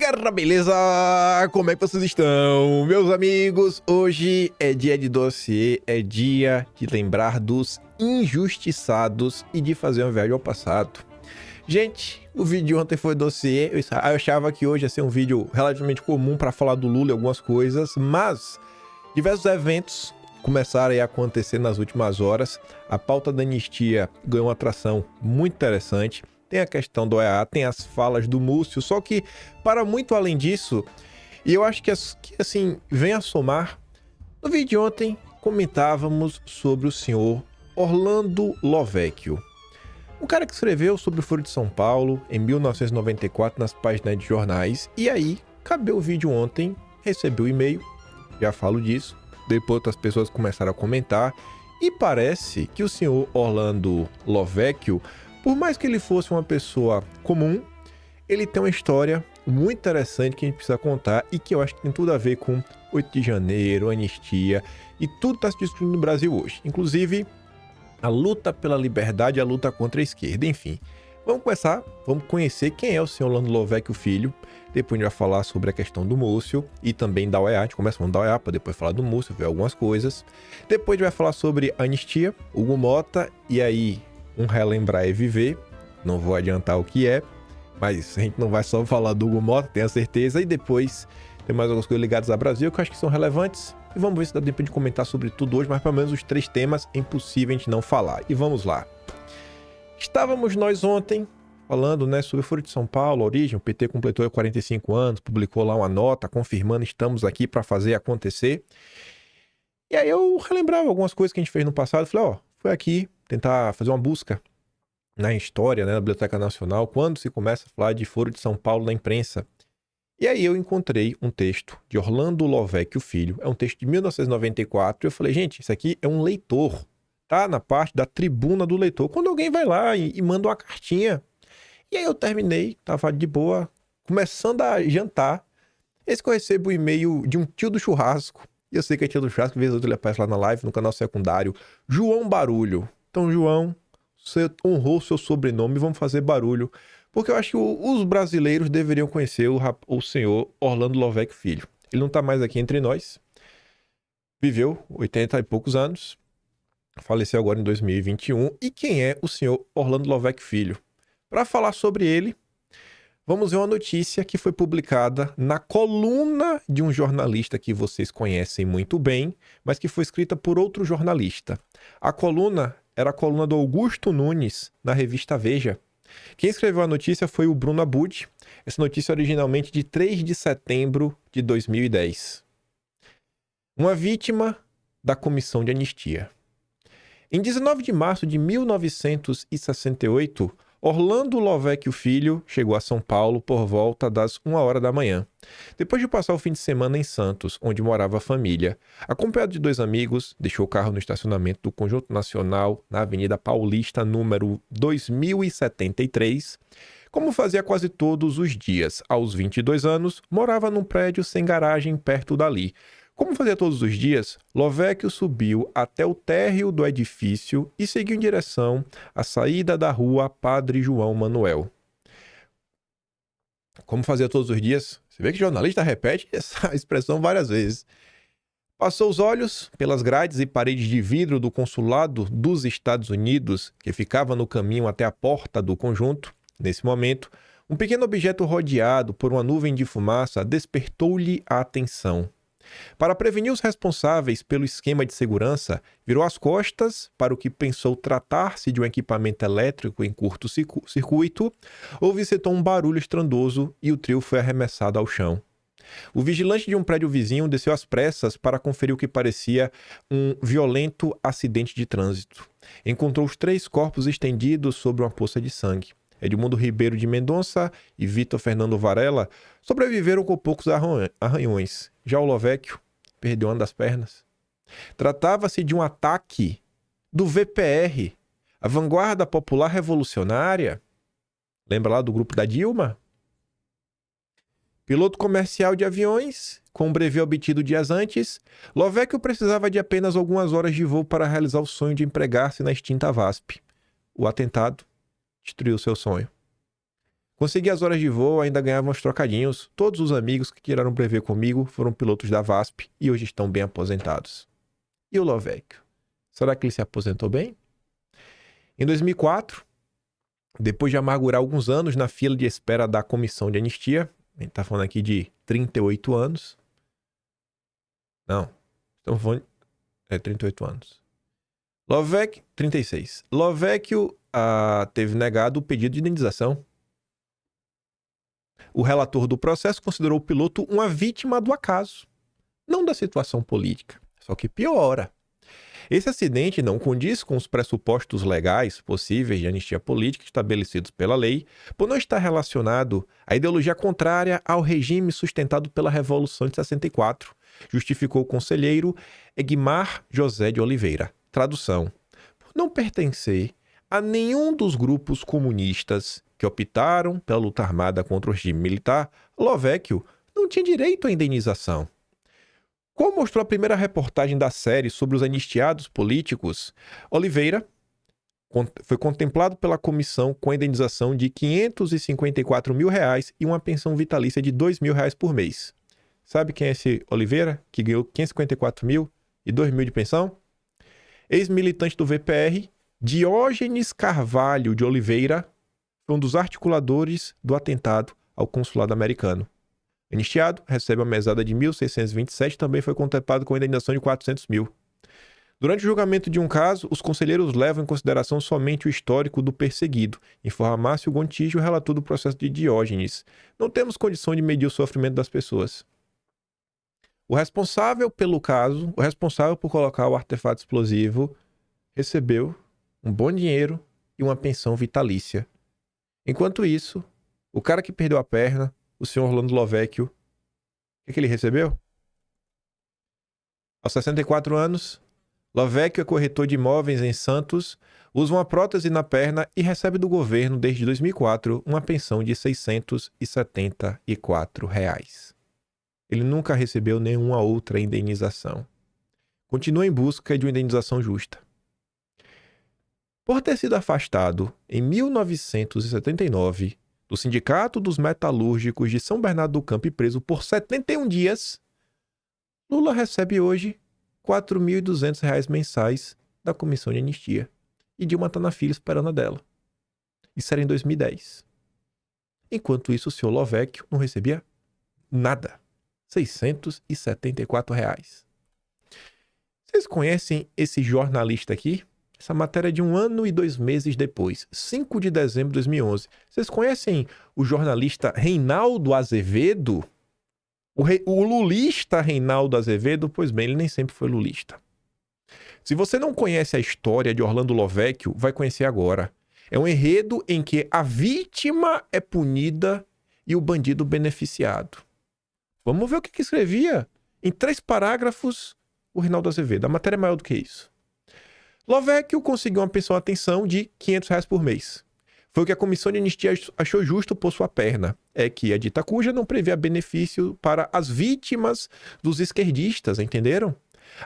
Galera, beleza? Como é que vocês estão, meus amigos? Hoje é dia de dossiê, é dia de lembrar dos injustiçados e de fazer uma viagem ao passado. Gente, o vídeo de ontem foi dossiê, eu achava que hoje ia ser um vídeo relativamente comum para falar do Lula e algumas coisas, mas diversos eventos começaram a acontecer nas últimas horas. A pauta da anistia ganhou uma atração muito interessante. Tem a questão do OEA, tem as falas do Múcio, só que para muito além disso, e eu acho que assim, vem a somar, no vídeo de ontem comentávamos sobre o senhor Orlando Lovecchio, um cara que escreveu sobre o Foro de São Paulo em 1994 nas páginas de jornais, e aí, cabeu o vídeo ontem, recebeu o e-mail, já falo disso, depois outras pessoas começaram a comentar, e parece que o senhor Orlando Lovecchio, por mais que ele fosse uma pessoa comum, ele tem uma história muito interessante que a gente precisa contar e que eu acho que tem tudo a ver com 8 de janeiro, anistia e tudo está se discutindo no Brasil hoje. Inclusive, a luta pela liberdade e a luta contra a esquerda. Enfim, vamos começar, vamos conhecer quem é o senhor Orlando Lovecchio Filho. Depois a gente vai falar sobre a questão do Múcio e também da OEA. A gente começa falando da OEA para depois falar do Múcio, ver algumas coisas. Depois a gente vai falar sobre a anistia, Hugo Mota e aí... um relembrar e viver, não vou adiantar o que é, mas a gente não vai só falar do Hugo Mota, tenho certeza, e depois tem mais algumas coisas ligadas ao Brasil que eu acho que são relevantes, e vamos ver se dá tempo de comentar sobre tudo hoje, mas pelo menos os 3 temas é impossível a gente não falar, e vamos lá. Estávamos nós ontem falando, né, sobre o Foro de São Paulo, a origem, o PT completou 45 anos, publicou lá uma nota confirmando estamos aqui para fazer acontecer, e aí eu relembrava algumas coisas que a gente fez no passado, falei, foi aqui tentar fazer uma busca na história, né, na Biblioteca Nacional, quando se começa a falar de Foro de São Paulo na imprensa. E aí eu encontrei um texto de Orlando Lovecchio Filho, é um texto de 1994, e eu falei, gente, isso aqui é um leitor, tá na parte da tribuna do leitor, quando alguém vai lá e manda uma cartinha. E aí eu terminei, tava de boa, começando a jantar, esse que eu recebo o e-mail de um tio do churrasco, e eu sei que é tio do churrasco, vez ou outra ele aparece lá na live, no canal secundário, João Barulho. Então, João, você honrou seu sobrenome, vamos fazer barulho. Porque eu acho que os brasileiros deveriam conhecer o senhor Orlando Lovecchio Filho. Ele não está mais aqui entre nós. Viveu 80 e poucos anos. Faleceu agora em 2021. E quem é o senhor Orlando Lovecchio Filho? Para falar sobre ele, vamos ver uma notícia que foi publicada na coluna de um jornalista que vocês conhecem muito bem, mas que foi escrita por outro jornalista. A coluna era a coluna do Augusto Nunes, na revista Veja. Quem escreveu a notícia foi o Bruno Abud. Essa notícia é originalmente de 3 de setembro de 2010. Uma vítima da Comissão de Anistia. Em 19 de março de 1968, Orlando Lovecchio Filho chegou a São Paulo por volta das 1h da manhã, depois de passar o fim de semana em Santos, onde morava a família. Acompanhado de 2 amigos, deixou o carro no estacionamento do Conjunto Nacional, na Avenida Paulista, número 2073. Como fazia quase todos os dias, aos 22 anos, morava num prédio sem garagem perto dali. Como fazia todos os dias, Lovecchio subiu até o térreo do edifício e seguiu em direção à saída da rua Padre João Manuel. Como fazia todos os dias, você vê que o jornalista repete essa expressão várias vezes. Passou os olhos pelas grades e paredes de vidro do consulado dos Estados Unidos, que ficava no caminho até a porta do conjunto. Nesse momento, um pequeno objeto rodeado por uma nuvem de fumaça despertou-lhe a atenção. Para prevenir os responsáveis pelo esquema de segurança, virou as costas para o que pensou tratar-se de um equipamento elétrico em curto-circuito, houve-se um barulho estrondoso e o trio foi arremessado ao chão. O vigilante de um prédio vizinho desceu às pressas para conferir o que parecia um violento acidente de trânsito. Encontrou os 3 corpos estendidos sobre uma poça de sangue. Edmundo Ribeiro de Mendonça e Vitor Fernando Varela sobreviveram com poucos arranhões. Já o Lovecchio perdeu uma das pernas. Tratava-se de um ataque do VPR, a Vanguarda Popular Revolucionária. Lembra lá do grupo da Dilma? Piloto comercial de aviões, com um brevê obtido dias antes, Lovecchio precisava de apenas algumas horas de voo para realizar o sonho de empregar-se na extinta VASP. O atentado destruiu seu sonho. Consegui as horas de voo, ainda ganhava uns trocadinhos. Todos os amigos que tiraram brevê comigo foram pilotos da VASP e hoje estão bem aposentados. E o Lovecchio? Será que ele se aposentou bem? Em 2004, depois de amargurar alguns anos na fila de espera da comissão de anistia, a gente tá falando aqui de 38 anos. Não, estamos falando... 38 anos. 36. Lovecchio teve negado o pedido de indenização. O relator do processo considerou o piloto uma vítima do acaso, não da situação política. Só que piora. Esse acidente não condiz com os pressupostos legais possíveis de anistia política estabelecidos pela lei, por não estar relacionado à ideologia contrária ao regime sustentado pela Revolução de 64, justificou o conselheiro Egmar José de Oliveira. Tradução: por não pertencer a nenhum dos grupos comunistas que optaram pela luta armada contra o regime militar, Lovecchio não tinha direito à indenização. Como mostrou a primeira reportagem da série sobre os anistiados políticos, Oliveira foi contemplado pela comissão com a indenização de R$ 554 mil e uma pensão vitalícia de R$ 2.000 por mês. Sabe quem é esse Oliveira, que ganhou 554 mil e 2 mil de pensão? Ex-militante do VPR, Diógenes Carvalho de Oliveira, foi um dos articuladores do atentado ao consulado americano. Anistiado, recebe uma mesada de 1.627, também foi contemplado com a indenização de 400 mil. Durante o julgamento de um caso, os conselheiros levam em consideração somente o histórico do perseguido, informa Márcio Gontijo, relator do processo de Diógenes. Não temos condição de medir o sofrimento das pessoas. O responsável pelo caso, o responsável por colocar o artefato explosivo, recebeu um bom dinheiro e uma pensão vitalícia. Enquanto isso, o cara que perdeu a perna, o senhor Orlando Lovecchio, o que ele recebeu? Aos 64 anos, Lovecchio é corretor de imóveis em Santos, usa uma prótese na perna e recebe do governo, desde 2004, uma pensão de R$ 674. Ele nunca recebeu nenhuma outra indenização. Continua em busca de uma indenização justa. Por ter sido afastado em 1979 do Sindicato dos Metalúrgicos de São Bernardo do Campo e preso por 71 dias, Lula recebe hoje R$ 4.200 mensais da Comissão de Anistia. E Dilma está na fila esperando a dela. Isso era em 2010. Enquanto isso, o senhor Lovecchio não recebia nada. R$ 674. Vocês conhecem esse jornalista aqui? Essa matéria é de 1 ano e 2 meses depois, 5 de dezembro de 2011. Vocês conhecem o jornalista Reinaldo Azevedo? O lulista Reinaldo Azevedo? Pois bem, ele nem sempre foi lulista. Se você não conhece a história de Orlando Lovecchio, vai conhecer agora. É um enredo em que a vítima é punida e o bandido beneficiado. Vamos ver o que escrevia em 3 parágrafos o Reinaldo Azevedo. A matéria é maior do que isso. Lovecchio conseguiu uma pensão atenção de R$ 500 por mês. Foi o que a comissão de anistia achou justo por sua perna. É que a dita cuja não previa benefício para as vítimas dos esquerdistas, entenderam?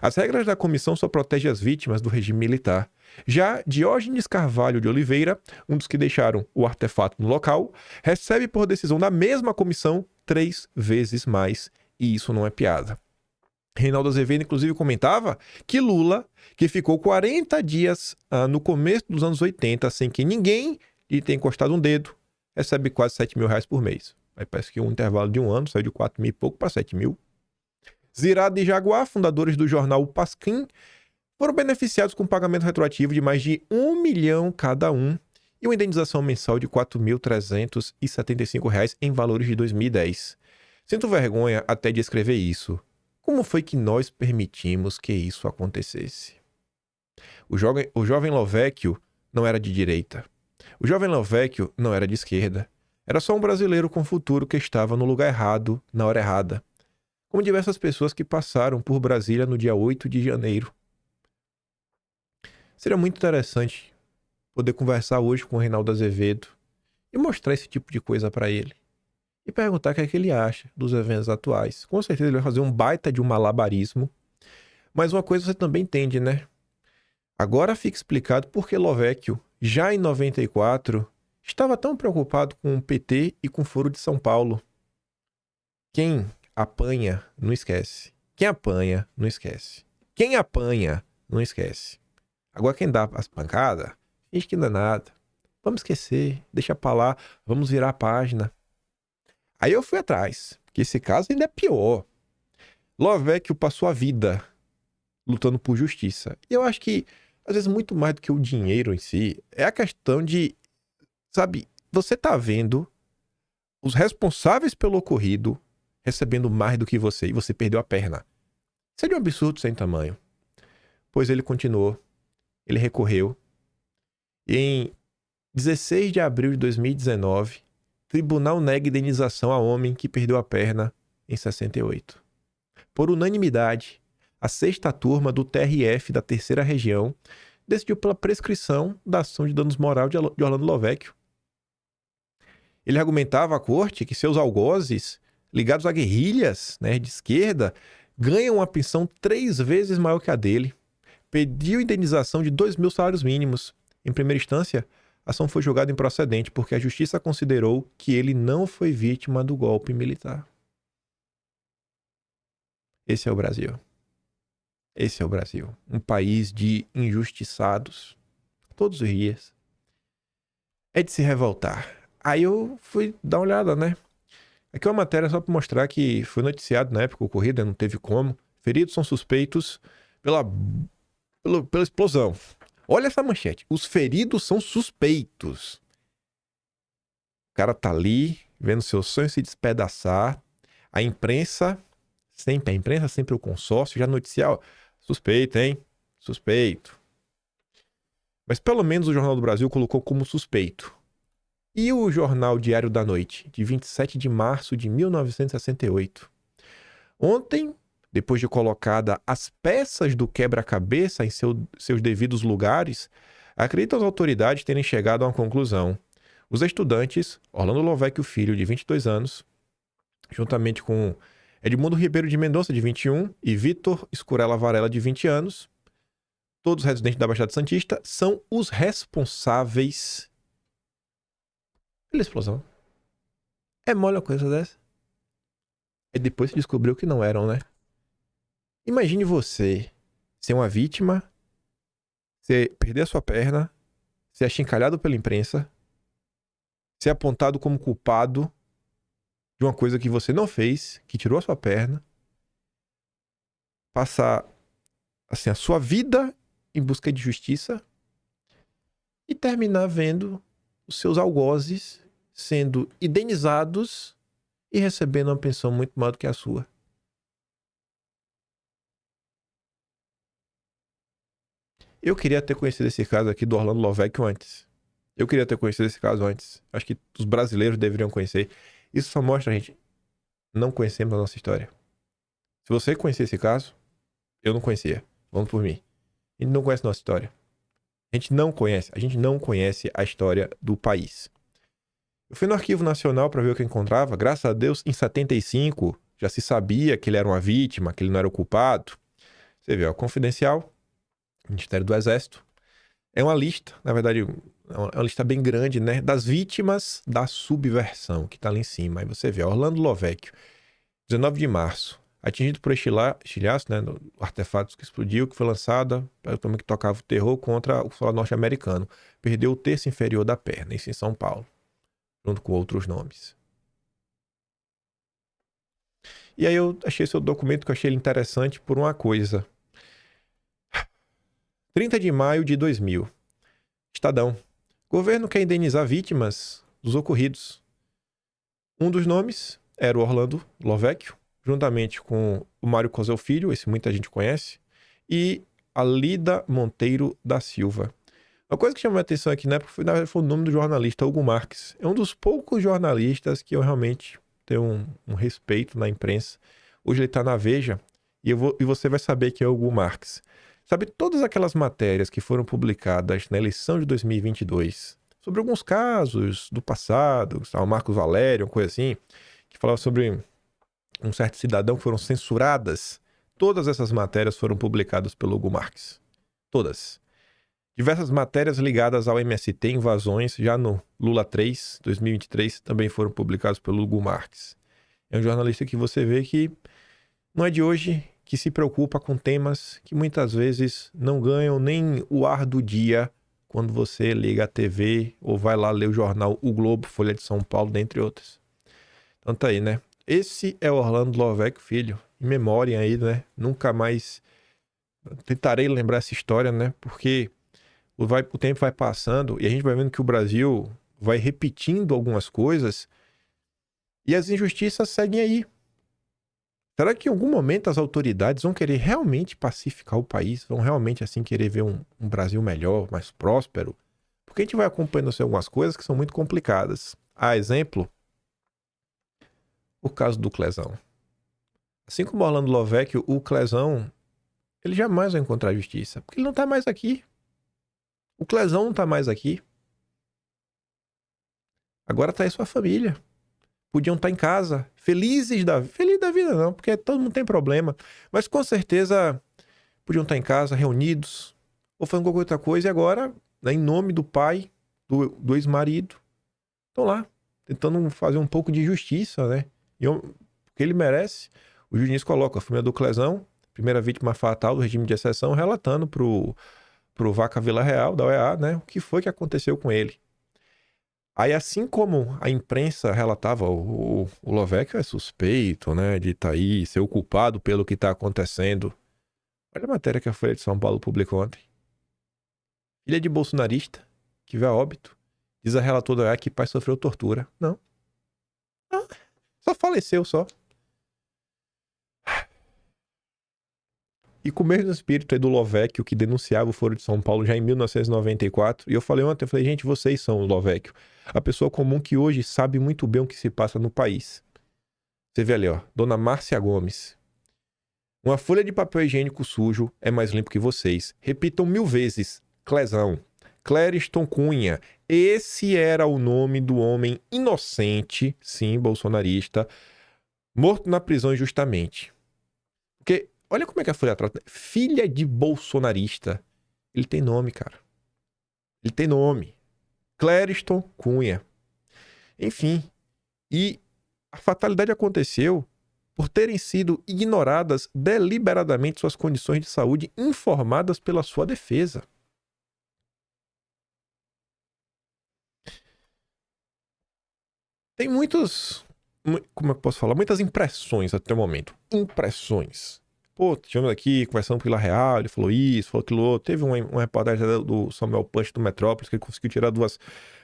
As regras da comissão só protegem as vítimas do regime militar. Já Diógenes Carvalho de Oliveira, um dos que deixaram o artefato no local, recebe por decisão da mesma comissão 3 vezes mais. E isso não é piada. Reinaldo Azevedo, inclusive, comentava que Lula, que ficou 40 dias no começo dos anos 80 sem que ninguém lhe tenha encostado um dedo, recebe quase R$ 7.000 por mês. Aí parece que um intervalo de 1 ano saiu de 4 mil e pouco para 7 mil. Zirado e Jaguar, fundadores do jornal O Pasquim, foram beneficiados com pagamento retroativo de mais de R$ 1 milhão cada um e uma indenização mensal de R$ 4.375 em valores de 2010. Sinto vergonha até de escrever isso. Como foi que nós permitimos que isso acontecesse? O jovem Lovecchio não era de direita. O jovem Lovecchio não era de esquerda. Era só um brasileiro com futuro que estava no lugar errado, na hora errada. Como diversas pessoas que passaram por Brasília no dia 8 de janeiro. Seria muito interessante poder conversar hoje com o Reinaldo Azevedo e mostrar esse tipo de coisa para ele. E perguntar o que é que ele acha dos eventos atuais. Com certeza ele vai fazer um baita de um malabarismo. Mas uma coisa você também entende, né? Agora fica explicado por que Lovecchio, já em 94, estava tão preocupado com o PT e com o Foro de São Paulo. Quem apanha, não esquece. Quem apanha, não esquece. Quem apanha, não esquece. Agora quem dá as pancadas, finge que não é nada. Vamos esquecer, deixa pra lá, vamos virar a página. Aí eu fui atrás, que esse caso ainda é pior. Lovecchio passou a vida lutando por justiça. E eu acho que, às vezes, muito mais do que o dinheiro em si, é a questão de, sabe, você tá vendo os responsáveis pelo ocorrido recebendo mais do que você, e você perdeu a perna. Isso é de um absurdo sem tamanho. Pois ele continuou, ele recorreu, e em 16 de abril de 2019, tribunal nega indenização a homem que perdeu a perna em 68. Por unanimidade, a sexta turma do TRF da terceira região decidiu pela prescrição da ação de danos morais de Orlando Lovecchio. Ele argumentava à corte que seus algozes, ligados a guerrilhas, né, de esquerda, ganham uma pensão 3 vezes maior que a dele. Pediu indenização de 2.000 salários mínimos. Em primeira instância, a ação foi julgada improcedente porque a justiça considerou que ele não foi vítima do golpe militar. Esse é o Brasil. Esse é o Brasil. Um país de injustiçados. Todos os dias. É de se revoltar. Aí eu fui dar uma olhada, né? Aqui é uma matéria só para mostrar que foi noticiado na época ocorrida, não teve como. Feridos são suspeitos pela explosão. Olha essa manchete. Os feridos são suspeitos. O cara tá ali, vendo seu sonho se despedaçar. A imprensa sempre o consórcio, já noticiar, ó, suspeito, hein? Suspeito. Mas pelo menos o Jornal do Brasil colocou como suspeito. E o Jornal Diário da Noite, de 27 de março de 1968. Ontem, depois de colocada as peças do quebra-cabeça em seus devidos lugares, acreditam as autoridades terem chegado a uma conclusão. Os estudantes, Orlando Lovecchio Filho, de 22 anos, juntamente com Edmundo Ribeiro de Mendonça, de 21, e Vitor Escurella Varela, de 20 anos, todos residentes da Baixada Santista, são os responsáveis pela explosão. É mole uma coisa dessa? E depois se descobriu que não eram, né? Imagine você ser uma vítima, você perder a sua perna, ser achincalhado pela imprensa, ser apontado como culpado de uma coisa que você não fez, que tirou a sua perna, passar assim, a sua vida em busca de justiça e terminar vendo os seus algozes sendo indenizados e recebendo uma pensão muito maior do que a sua. Eu queria ter conhecido esse caso aqui do Orlando Lovecchio antes. Eu queria ter conhecido esse caso antes. Acho que os brasileiros deveriam conhecer. Isso só mostra, gente, não conhecemos a nossa história. Se você conhecia esse caso, eu não conhecia. Vamos por mim. A gente não conhece a nossa história. A gente não conhece a história do país. Eu fui no Arquivo Nacional para ver o que eu encontrava. Graças a Deus, em 75, já se sabia que ele era uma vítima, que ele não era o culpado. Você vê, ó, Confidencial, Ministério do Exército. É uma lista, na verdade, é uma lista bem grande, né? Das vítimas da subversão, que tá ali em cima. Aí você vê, Orlando Lovecchio, 19 de março. Atingido por estilhaço, né? Do artefato que explodiu, que foi lançada pelo homem que tocava o terror contra o soldado norte-americano. Perdeu o terço inferior da perna, isso em São Paulo. Junto com outros nomes. E aí eu achei esse documento que eu achei ele interessante por uma coisa. 30 de maio de 2000. Estadão. Governo quer indenizar vítimas dos ocorridos. Um dos nomes era o Orlando Lovecchio, juntamente com o Mário Cosel Filho, esse muita gente conhece, e a Lida Monteiro da Silva. Uma coisa que chamou a atenção aqui na época foi o nome do jornalista, Hugo Marques. É um dos poucos jornalistas que eu realmente tenho um respeito na imprensa. Hoje ele está na Veja e você vai saber que é o Hugo Marques. Sabe, todas aquelas matérias que foram publicadas na eleição de 2022, sobre alguns casos do passado, o Marcos Valério, uma coisa assim, que falava sobre um certo cidadão que foram censuradas, todas essas matérias foram publicadas pelo Hugo Marques. Todas. Diversas matérias ligadas ao MST, invasões, já no Lula 3, 2023, também foram publicadas pelo Hugo Marques. É um jornalista que você vê que não é de hoje, que se preocupa com temas que muitas vezes não ganham nem o ar do dia quando você liga a TV ou vai lá ler o jornal O Globo, Folha de São Paulo, dentre outras. Então tá aí, né? Esse é Orlando Lovecchio, filho. Em memória aí, né? Nunca mais tentarei lembrar essa história, né? Porque o tempo vai passando e a gente vai vendo que o Brasil vai repetindo algumas coisas e as injustiças seguem aí. Será que em algum momento as autoridades vão querer realmente pacificar o país? Vão realmente, assim, querer ver um Brasil melhor, mais próspero? Porque a gente vai acompanhando assim, algumas coisas que são muito complicadas. A exemplo, o caso do Clezão. Assim como Orlando Lovecchio, o Clezão, ele jamais vai encontrar justiça. Porque ele não tá mais aqui. O Clezão não tá mais aqui. Agora tá aí sua família. Podiam estar em casa, felizes feliz da vida não, porque todo mundo tem problema. Mas com certeza podiam estar em casa, reunidos, ou fazendo qualquer outra coisa. E agora, né, em nome do pai, do ex-marido, estão lá, tentando fazer um pouco de justiça, né? Porque ele merece. O juiz coloca a família do Clezão, primeira vítima fatal do regime de exceção, relatando pro Vaca Vila Real, da OEA, né? O que foi que aconteceu com ele. Aí, assim como a imprensa relatava, o Lovecchio é suspeito, né, de estar aí, ser o culpado pelo que está acontecendo. Olha a matéria que a Folha de São Paulo publicou ontem. Filha de bolsonarista, que veio a óbito, diz a relatora que pai sofreu tortura. Não. Só faleceu, só. E com o mesmo espírito aí do Lovecchio, que denunciava o Foro de São Paulo já em 1994. E eu falei ontem, gente, vocês são o Lovecchio. A pessoa comum que hoje sabe muito bem o que se passa no país. Você vê ali, ó, Dona Márcia Gomes. Uma folha de papel higiênico sujo é mais limpo que vocês. Repitam 1000 vezes. Clezão. Clériston Cunha. Esse era o nome do homem inocente, sim, bolsonarista, morto na prisão injustamente. Porque olha como é que a Folha trata. Filha de bolsonarista. Ele tem nome, cara. Ele tem nome. Clériston Cunha. Enfim. E a fatalidade aconteceu por terem sido ignoradas deliberadamente suas condições de saúde informadas pela sua defesa. Tem como eu posso falar? Muitas impressões até o momento. Impressões. Pô, tivemos aqui conversando com o Vila Real, ele falou isso, falou aquilo outro. Teve uma reportagem do Samuel Punch do Metrópolis, que ele conseguiu tirar duas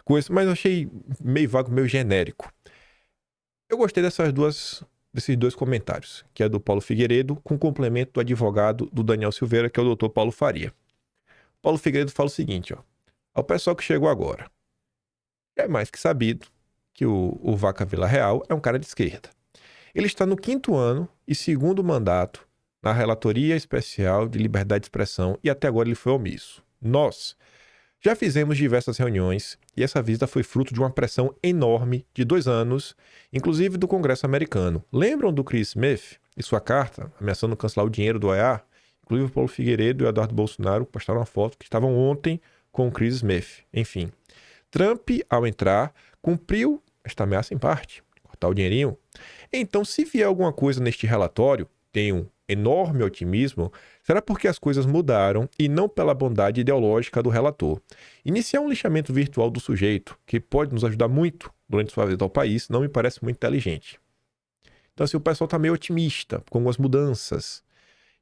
coisas, mas eu achei meio vago, meio genérico. Eu gostei desses dois comentários, que é do Paulo Figueiredo, com complemento do advogado do Daniel Silveira, que é o Dr. Paulo Faria. Paulo Figueiredo fala o seguinte, ó. Ao pessoal que chegou agora, é mais que sabido que o Vaca Vila Real é um cara de esquerda. Ele está no 5º ano e 2º mandato na Relatoria Especial de Liberdade de Expressão e até agora ele foi omisso. Nós já fizemos diversas reuniões e essa visita foi fruto de uma pressão enorme de 2 anos, inclusive do Congresso americano. Lembram do Chris Smith e sua carta ameaçando cancelar o dinheiro do OEA? Inclusive o Paulo Figueiredo e o Eduardo Bolsonaro postaram uma foto que estavam ontem com o Chris Smith. Enfim, Trump, ao entrar, cumpriu esta ameaça em parte, cortar o dinheirinho. Então, se vier alguma coisa neste relatório, tenho enorme otimismo, será porque as coisas mudaram e não pela bondade ideológica do relator. Iniciar um lixamento virtual do sujeito, que pode nos ajudar muito durante sua visita ao país, não me parece muito inteligente. Então, assim, o pessoal está meio otimista com algumas mudanças.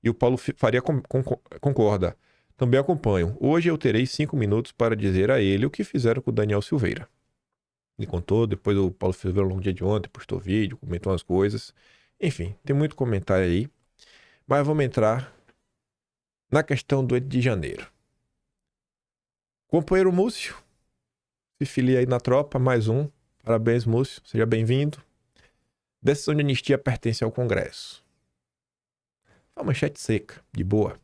E o Paulo Faria concorda. Também acompanho. Hoje eu terei 5 minutos para dizer a ele o que fizeram com o Daniel Silveira. Ele contou, depois o Paulo Silveira, no dia de ontem, postou vídeo, comentou umas coisas. Enfim, tem muito comentário aí. Mas vamos entrar na questão do 8 de janeiro. Companheiro Múcio, se filia aí na tropa, mais um. Parabéns, Múcio, seja bem-vindo. Decisão de anistia pertence ao Congresso. Uma manchete seca, de boa.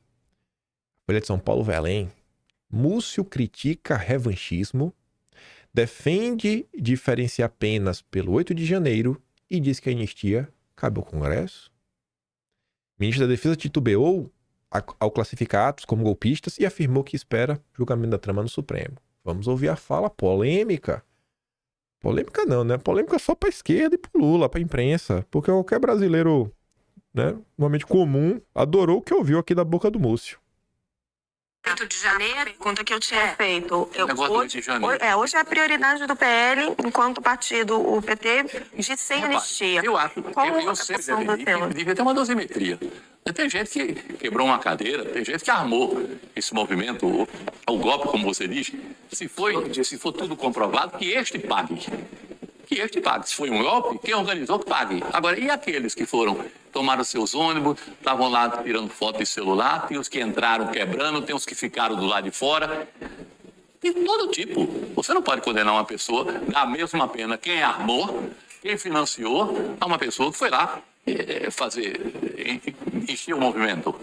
Folha de São Paulo, Belém. Múcio critica revanchismo, defende diferenciar penas pelo 8 de janeiro e diz que a anistia cabe ao Congresso. Ministro da Defesa titubeou ao classificar atos como golpistas e afirmou que espera julgamento da trama no Supremo. Vamos ouvir a fala polêmica. Polêmica não, né? Polêmica só pra esquerda e pro Lula, pra imprensa. Porque qualquer brasileiro, né, normalmente comum, adorou o que ouviu aqui da boca do Múcio. 8 de janeiro, conta que eu tinha feito. Hoje é a prioridade do PL, enquanto partido, o PT, de sem anistia. Eu acho que eu sempre devia ter uma dosimetria. Tem gente que quebrou uma cadeira, tem gente que armou esse movimento, o golpe, como você diz. Se for tudo comprovado, que este pague. Que este pague. Se foi um golpe, quem organizou que pague. Agora, e aqueles que tomaram seus ônibus, estavam lá tirando foto de celular, tem os que entraram quebrando, tem os que ficaram do lado de fora. De todo tipo. Você não pode condenar uma pessoa da mesma pena quem armou, quem financiou, a uma pessoa que foi lá encher o movimento.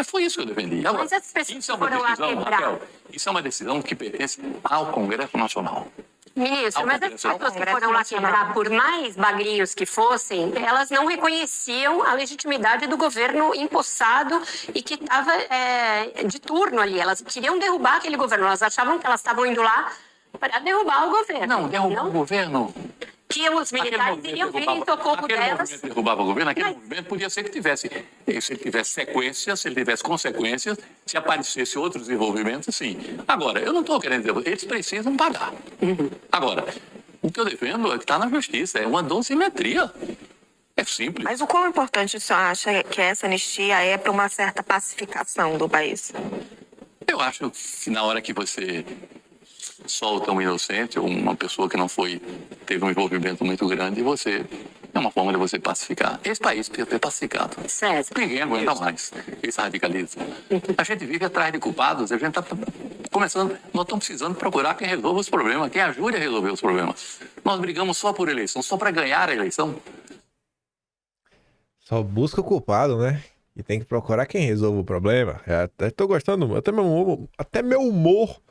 Foi isso que eu defendi. Agora, Mas essas pessoas isso é uma foram lá decisão, quebrar. Raquel, isso é uma decisão que pertence ao Congresso Nacional. Ministro, mas as pessoas que Congresso foram lá Nacional. quebrar, por mais bagrios que fossem, elas não reconheciam a legitimidade do governo empossado e que estava de turno ali. Elas queriam derrubar aquele governo. Elas achavam que elas estavam indo lá para derrubar o governo. Não, derrubar o governo. Que os militares iriam vir em socorro aquele delas. movimento derrubava o governo, aquele movimento podia ser que tivesse, se ele tivesse sequências, se ele tivesse consequências, se aparecesse outros envolvimentos, sim. Agora, eu não estou querendo dizer, eles precisam pagar. Agora, o que eu defendo é que está na justiça, é uma dosimetria. É simples. Mas o quão importante o senhor acha que essa anistia é para uma certa pacificação do país? Eu acho que na hora que você solta um inocente ou uma pessoa que não teve um envolvimento muito grande, é uma forma de você pacificar. Esse país precisa ser pacificado. César. Ninguém aguenta mais esse radicalismo. A gente vive atrás de culpados, a gente está começando, nós estamos precisando procurar quem resolva os problemas, quem ajude a resolver os problemas. Nós brigamos só por eleição, só para ganhar a eleição. Só busca o culpado, né? E tem que procurar quem resolve o problema. Até tô gostando, até meu humor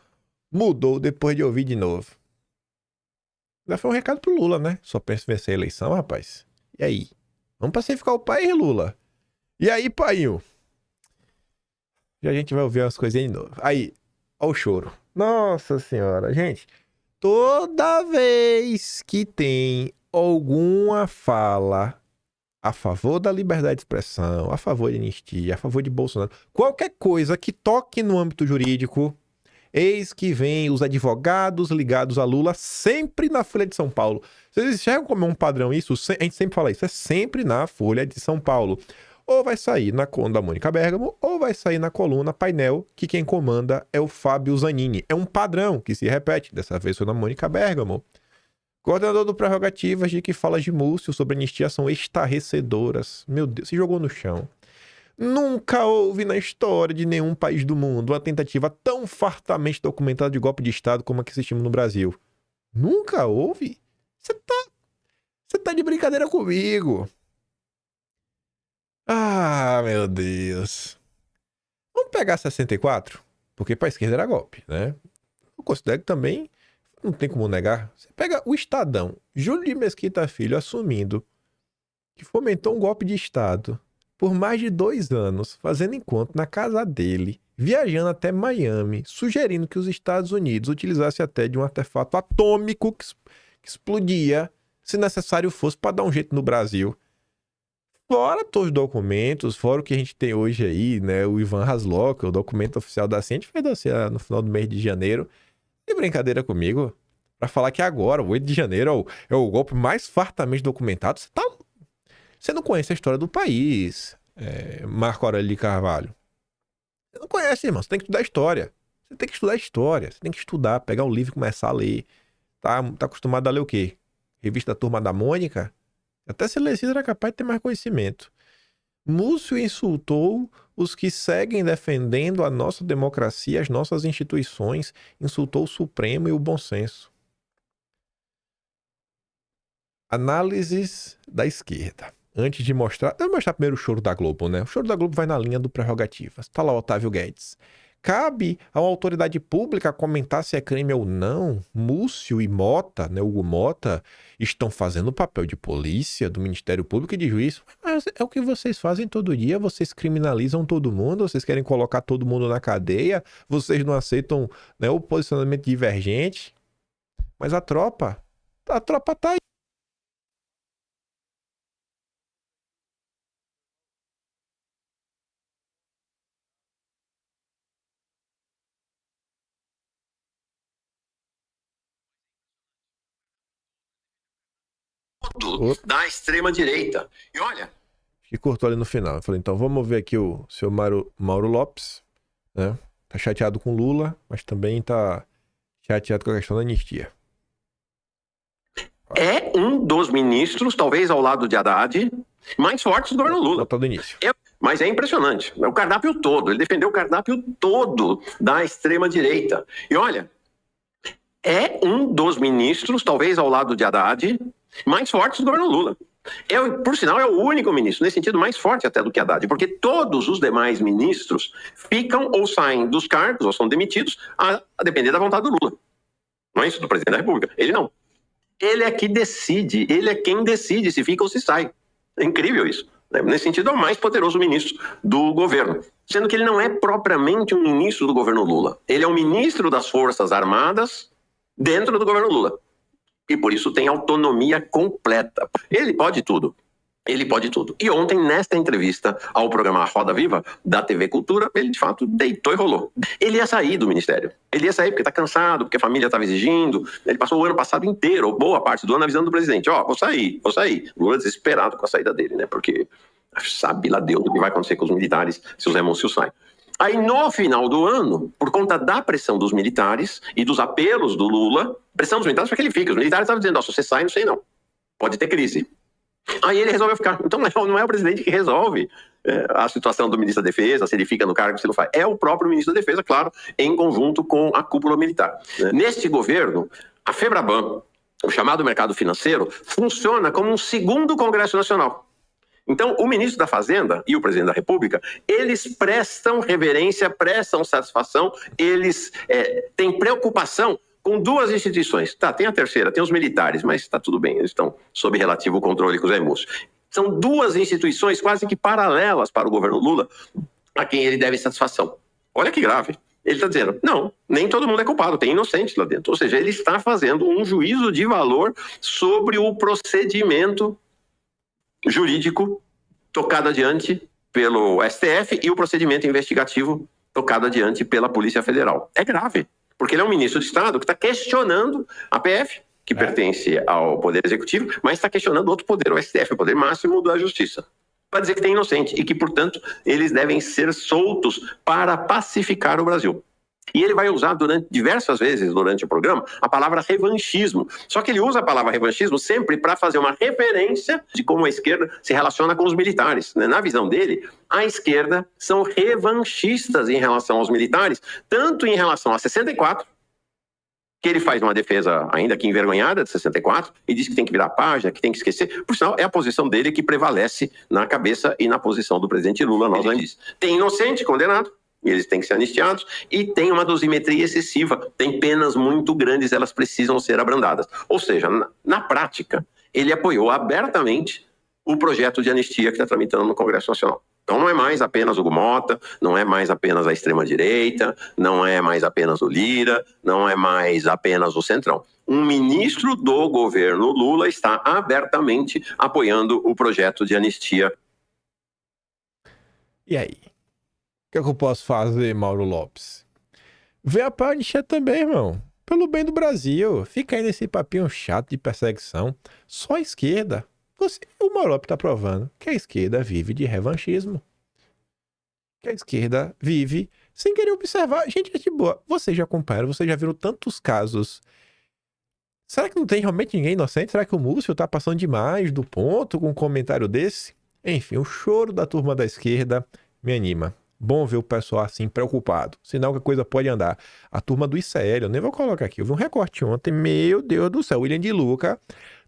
mudou depois de ouvir de novo. Já foi um recado pro Lula, né? Só pensa em vencer a eleição, rapaz. E aí? Vamos pacificar o país, Lula? E aí, painho? Já a gente vai ouvir umas coisinhas de novo. Aí, ó o choro. Nossa senhora, gente. Toda vez que tem alguma fala a favor da liberdade de expressão, a favor de anistia, a favor de Bolsonaro, qualquer coisa que toque no âmbito jurídico, eis que vem os advogados ligados a Lula sempre na Folha de São Paulo. Vocês enxergam como é um padrão isso? A gente sempre fala isso, é sempre na Folha de São Paulo. Ou vai sair na coluna da Mônica Bergamo, ou vai sair na coluna Painel, que quem comanda é o Fábio Zanini. É um padrão que se repete, dessa vez foi na Mônica Bergamo. Coordenador do Prerrogativas de que falas de Múcio sobre anistia são estarrecedoras. Meu Deus, se jogou no chão. Nunca houve na história de nenhum país do mundo uma tentativa tão fartamente documentada de golpe de Estado como a que assistimos no Brasil. Nunca houve? Você tá de brincadeira comigo. Ah, meu Deus. Vamos pegar 64? Porque pra esquerda era golpe, né? Eu considero que também não tem como negar. Você pega o Estadão, Júlio de Mesquita Filho assumindo que fomentou um golpe de Estado por mais de 2 anos, fazendo encontro na casa dele, viajando até Miami, sugerindo que os Estados Unidos utilizassem até de um artefato atômico que explodia, se necessário fosse, para dar um jeito no Brasil. Fora todos os documentos, fora o que a gente tem hoje aí, né? O Ivan Haslock, o documento oficial da CIE, a gente fez no final do mês de janeiro. Tem brincadeira comigo? Pra falar que agora, o 8 de janeiro, é o golpe mais fartamente documentado. Você não conhece a história do país, Marco Aurélio de Carvalho. Você não conhece, irmão. Você tem que estudar história. Você tem que estudar história. Você tem que estudar, pegar um livro e começar a ler. Tá acostumado a ler o quê? Revista da Turma da Mônica? Até se lesse era capaz de ter mais conhecimento. Múcio insultou os que seguem defendendo a nossa democracia, as nossas instituições. Insultou o Supremo e o bom senso. Análises da esquerda. Antes de mostrar... Eu vou mostrar primeiro o choro da Globo, né? O choro da Globo vai na linha do Prerrogativas. Tá lá o Otávio Guedes. Cabe a uma autoridade pública comentar se é crime ou não. Múcio e Mota, né, Hugo Mota, estão fazendo o papel de polícia, do Ministério Público e de juiz. Mas é o que vocês fazem todo dia, vocês criminalizam todo mundo, vocês querem colocar todo mundo na cadeia, vocês não aceitam, né, o posicionamento divergente. Mas a tropa tá aí. Da extrema-direita. E olha... Que cortou ali no final. Eu falei, então vamos ver aqui o seu Mauro Lopes, né? Tá chateado com Lula, mas também tá chateado com a questão da anistia. É um dos ministros, talvez ao lado de Haddad, mais fortes do governo Lula. Nota do início. Mas é impressionante. É o cardápio todo. Ele defendeu o cardápio todo da extrema-direita. E olha, é um dos ministros, talvez ao lado de Haddad, mais fortes do governo Lula. Por sinal, é o único ministro, nesse sentido, mais forte até do que Haddad, porque todos os demais ministros ficam ou saem dos cargos ou são demitidos a depender da vontade do Lula. Não é isso? Do presidente da República. Ele não. Ele é que decide, ele é quem decide se fica ou se sai. É incrível isso. Nesse sentido, é o mais poderoso ministro do governo. Sendo que ele não é propriamente um ministro do governo Lula. Ele é um ministro das Forças Armadas dentro do governo Lula. E por isso tem autonomia completa. Ele pode tudo. Ele pode tudo. E ontem, nesta entrevista ao programa Roda Viva, da TV Cultura, ele de fato deitou e rolou. Ele ia sair do ministério. Ele ia sair porque está cansado, porque a família estava exigindo. Ele passou o ano passado inteiro, ou boa parte do ano, avisando do presidente. Vou sair, vou sair. Lula desesperado com a saída dele, né? Porque sabe lá Deus o que vai acontecer com os militares se o Zé Múcio sai. Aí, no final do ano, por conta da pressão dos militares e dos apelos do Lula, pressão dos militares para que ele fique. Os militares estavam dizendo, se você sai, não sei não. Pode ter crise. Aí ele resolveu ficar. Então não é o presidente que resolve a situação do ministro da Defesa, se ele fica no cargo, se não faz. É o próprio ministro da Defesa, claro, em conjunto com a cúpula militar. Neste governo, a FEBRABAN, o chamado mercado financeiro, funciona como um segundo Congresso Nacional. Então, o ministro da Fazenda e o presidente da República, eles prestam reverência, prestam satisfação, eles têm preocupação com duas instituições. Tem a terceira, tem os militares, mas está tudo bem, eles estão sob relativo controle com o Zé Múcio. São duas instituições quase que paralelas para o governo Lula, a quem ele deve satisfação. Olha que grave. Ele está dizendo, não, nem todo mundo é culpado, tem inocentes lá dentro. Ou seja, ele está fazendo um juízo de valor sobre o procedimento jurídico tocado adiante pelo STF e o procedimento investigativo tocado adiante pela Polícia Federal. É grave, porque ele é um ministro de Estado que está questionando a PF, que pertence ao Poder Executivo, mas está questionando outro poder, o STF, o poder máximo da Justiça, para dizer que tem inocente e que, portanto, eles devem ser soltos para pacificar o Brasil. E ele vai usar diversas vezes durante o programa a palavra revanchismo. Só que ele usa a palavra revanchismo sempre para fazer uma referência de como a esquerda se relaciona com os militares. Na visão dele, a esquerda são revanchistas em relação aos militares, tanto em relação a 64, que ele faz uma defesa ainda que envergonhada de 64 e diz que tem que virar a página, que tem que esquecer. Por sinal, é a posição dele que prevalece na cabeça e na posição do presidente Lula. Nós diz. Tem inocente condenado, e eles têm que ser anistiados, e tem uma dosimetria excessiva, tem penas muito grandes, elas precisam ser abrandadas. Ou seja, na prática, ele apoiou abertamente o projeto de anistia que está tramitando no Congresso Nacional. Então não é mais apenas o Hugo Mota, não é mais apenas a extrema-direita, não é mais apenas o Lira, não é mais apenas o Centrão. Um ministro do governo Lula está abertamente apoiando o projeto de anistia. E aí? O que é que eu posso fazer, Mauro Lopes? Vem a anistia também, irmão. Pelo bem do Brasil. Fica aí nesse papinho chato de perseguição. Só a esquerda. O Mauro Lopes está provando que a esquerda vive de revanchismo. Que a esquerda vive sem querer observar. Gente, é de boa. Vocês já acompanharam, vocês já viram tantos casos. Será que não tem realmente ninguém inocente? Será que o Múcio está passando demais do ponto com um comentário desse? Enfim, o choro da turma da esquerda me anima. Bom ver o pessoal assim preocupado. Sinal que a coisa pode andar. A turma do ICL, eu nem vou colocar aqui. Eu vi um recorte ontem. Meu Deus do céu. William de Luca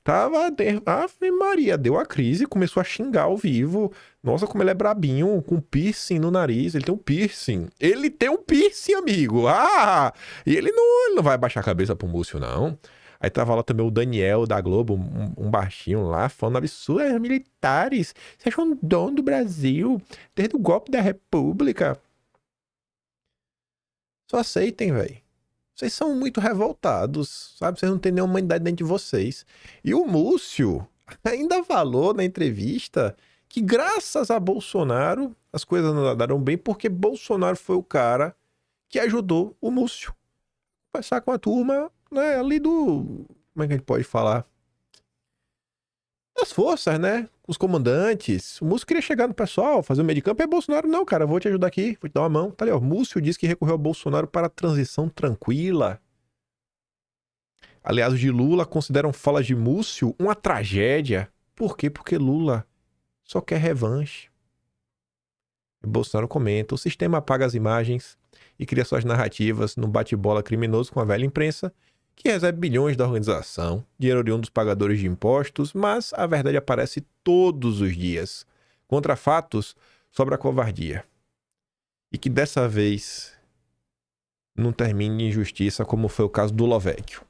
tava... Ave Maria, deu a crise. Começou a xingar ao vivo. Nossa, como ele é brabinho. Com piercing no nariz. Ele tem um piercing. Ele tem um piercing, amigo. Ah! E ele não vai baixar a cabeça pro Múcio, não. Aí tava lá também o Daniel da Globo, um baixinho lá, falando absurdo. "Ah, militares, vocês são dono do Brasil desde o golpe da República." Só aceitem, velho. Vocês são muito revoltados, sabe? Vocês não têm nenhuma humanidade dentro de vocês. E o Múcio ainda falou na entrevista que graças a Bolsonaro as coisas não andaram bem porque Bolsonaro foi o cara que ajudou o Múcio a conversar com a turma, né, ali do... Como é que a gente pode falar? Das forças, né? Os comandantes. O Múcio queria chegar no pessoal, fazer o meio de campo. E Bolsonaro, não, cara, vou te ajudar aqui, vou te dar uma mão. Tá ali, ó. Múcio disse que recorreu ao Bolsonaro para a transição tranquila. Aliados de Lula consideram falas de Múcio uma tragédia. Por quê? Porque Lula só quer revanche. E Bolsonaro comenta: o sistema apaga as imagens e cria suas narrativas num bate-bola criminoso com a velha imprensa, que recebe bilhões da organização, dinheiro oriundo dos pagadores de impostos, mas a verdade aparece todos os dias. Contra fatos, sobra covardia. E que dessa vez não termine em injustiça, como foi o caso do Lovecchio.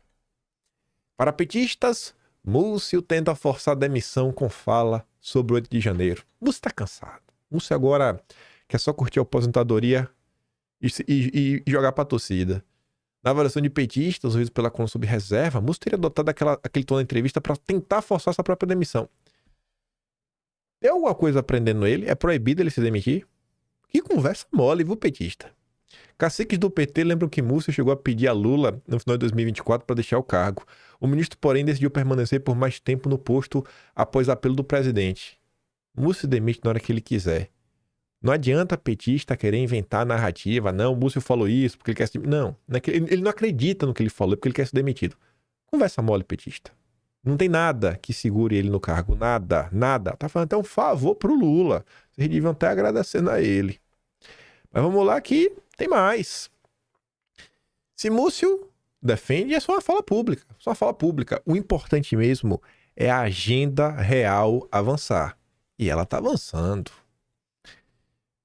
Para petistas, Múcio tenta forçar a demissão com fala sobre o 8 de janeiro. Múcio está cansado. Múcio agora quer só curtir a aposentadoria e jogar para a torcida. Na avaliação de petistas, ouvidos pela coluna sob reserva, Múcio teria adotado aquele tom da entrevista para tentar forçar sua própria demissão. Tem alguma coisa prendendo ele? É proibido ele se demitir? Que conversa mole, viu, petista? Caciques do PT lembram que Múcio chegou a pedir a Lula no final de 2024 para deixar o cargo. O ministro, porém, decidiu permanecer por mais tempo no posto após apelo do presidente. Múcio se demite na hora que ele quiser. Não adianta petista querer inventar a narrativa. Não, o Múcio falou isso porque ele quer se... Não, ele não acredita no que ele falou, é porque ele quer ser demitido. Conversa mole, petista. Não tem nada que segure ele no cargo. Nada, nada. Tá falando até um favor pro Lula. Vocês deviam até agradecendo a ele. Mas vamos lá que tem mais. Se Múcio defende, é só uma fala pública. Só uma fala pública. O importante mesmo é a agenda real avançar. E ela tá avançando.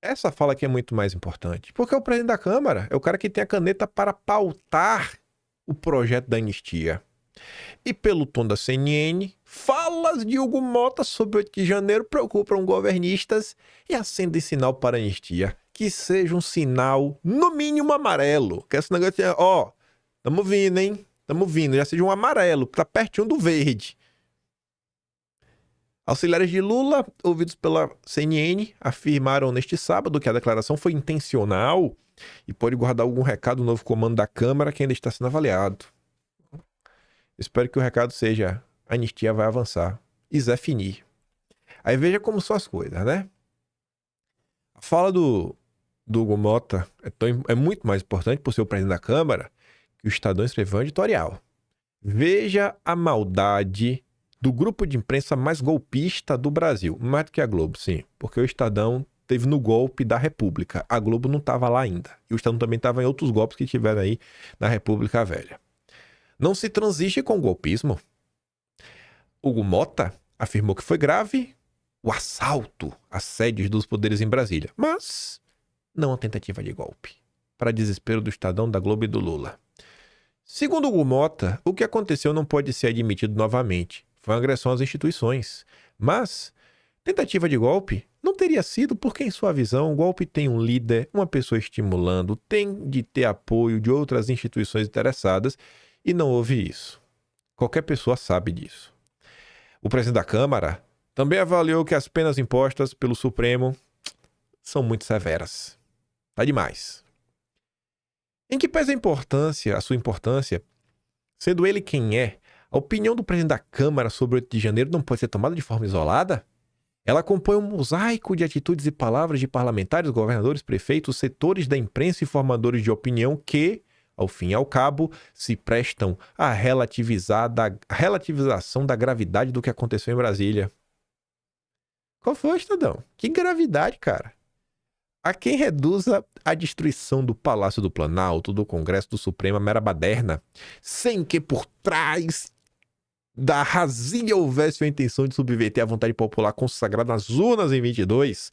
Essa fala aqui é muito mais importante, porque o presidente da Câmara é o cara que tem a caneta para pautar o projeto da anistia. E pelo tom da CNN, falas de Hugo Mota sobre o 8 de janeiro preocupam governistas e acendem sinal para a anistia. Que seja um sinal, no mínimo, amarelo. Que esse negócio é, ó, tamo vindo, hein? Tamo vindo. Já seja um amarelo, tá pertinho do verde. Auxiliares de Lula, ouvidos pela CNN, afirmaram neste sábado que a declaração foi intencional e pode guardar algum recado do novo comando da Câmara que ainda está sendo avaliado. Espero que o recado seja: a anistia vai avançar. E Zé finir. Aí veja como são as coisas, né? A fala do Hugo Mota é muito mais importante por ser o presidente da Câmara que o Estadão escreveu um editorial. Veja a maldade do grupo de imprensa mais golpista do Brasil. Mais do que a Globo, sim. Porque o Estadão teve no golpe da República. A Globo não estava lá ainda. E o Estadão também estava em outros golpes que tiveram aí na República Velha. Não se transige com o golpismo. Hugo Mota afirmou que foi grave o assalto às sedes dos poderes em Brasília. Mas não a tentativa de golpe. Para desespero do Estadão, da Globo e do Lula. Segundo Hugo Mota, o que aconteceu não pode ser admitido novamente. Foi uma agressão às instituições. Mas tentativa de golpe não teria sido porque, em sua visão, o golpe tem um líder, uma pessoa estimulando, tem de ter apoio de outras instituições interessadas e não houve isso. Qualquer pessoa sabe disso. O presidente da Câmara também avaliou que as penas impostas pelo Supremo são muito severas. Tá demais. Em que pesa a sua importância, sendo ele quem é, a opinião do presidente da Câmara sobre o 8 de janeiro não pode ser tomada de forma isolada? Ela compõe um mosaico de atitudes e palavras de parlamentares, governadores, prefeitos, setores da imprensa e formadores de opinião que, ao fim e ao cabo, se prestam à relativização da gravidade do que aconteceu em Brasília. Qual foi, Estadão? Que gravidade, cara? Há quem reduza a destruição do Palácio do Planalto, do Congresso do Supremo, a mera baderna, sem que por trás da razia houvesse a intenção de subverter a vontade popular consagrada nas urnas em 22.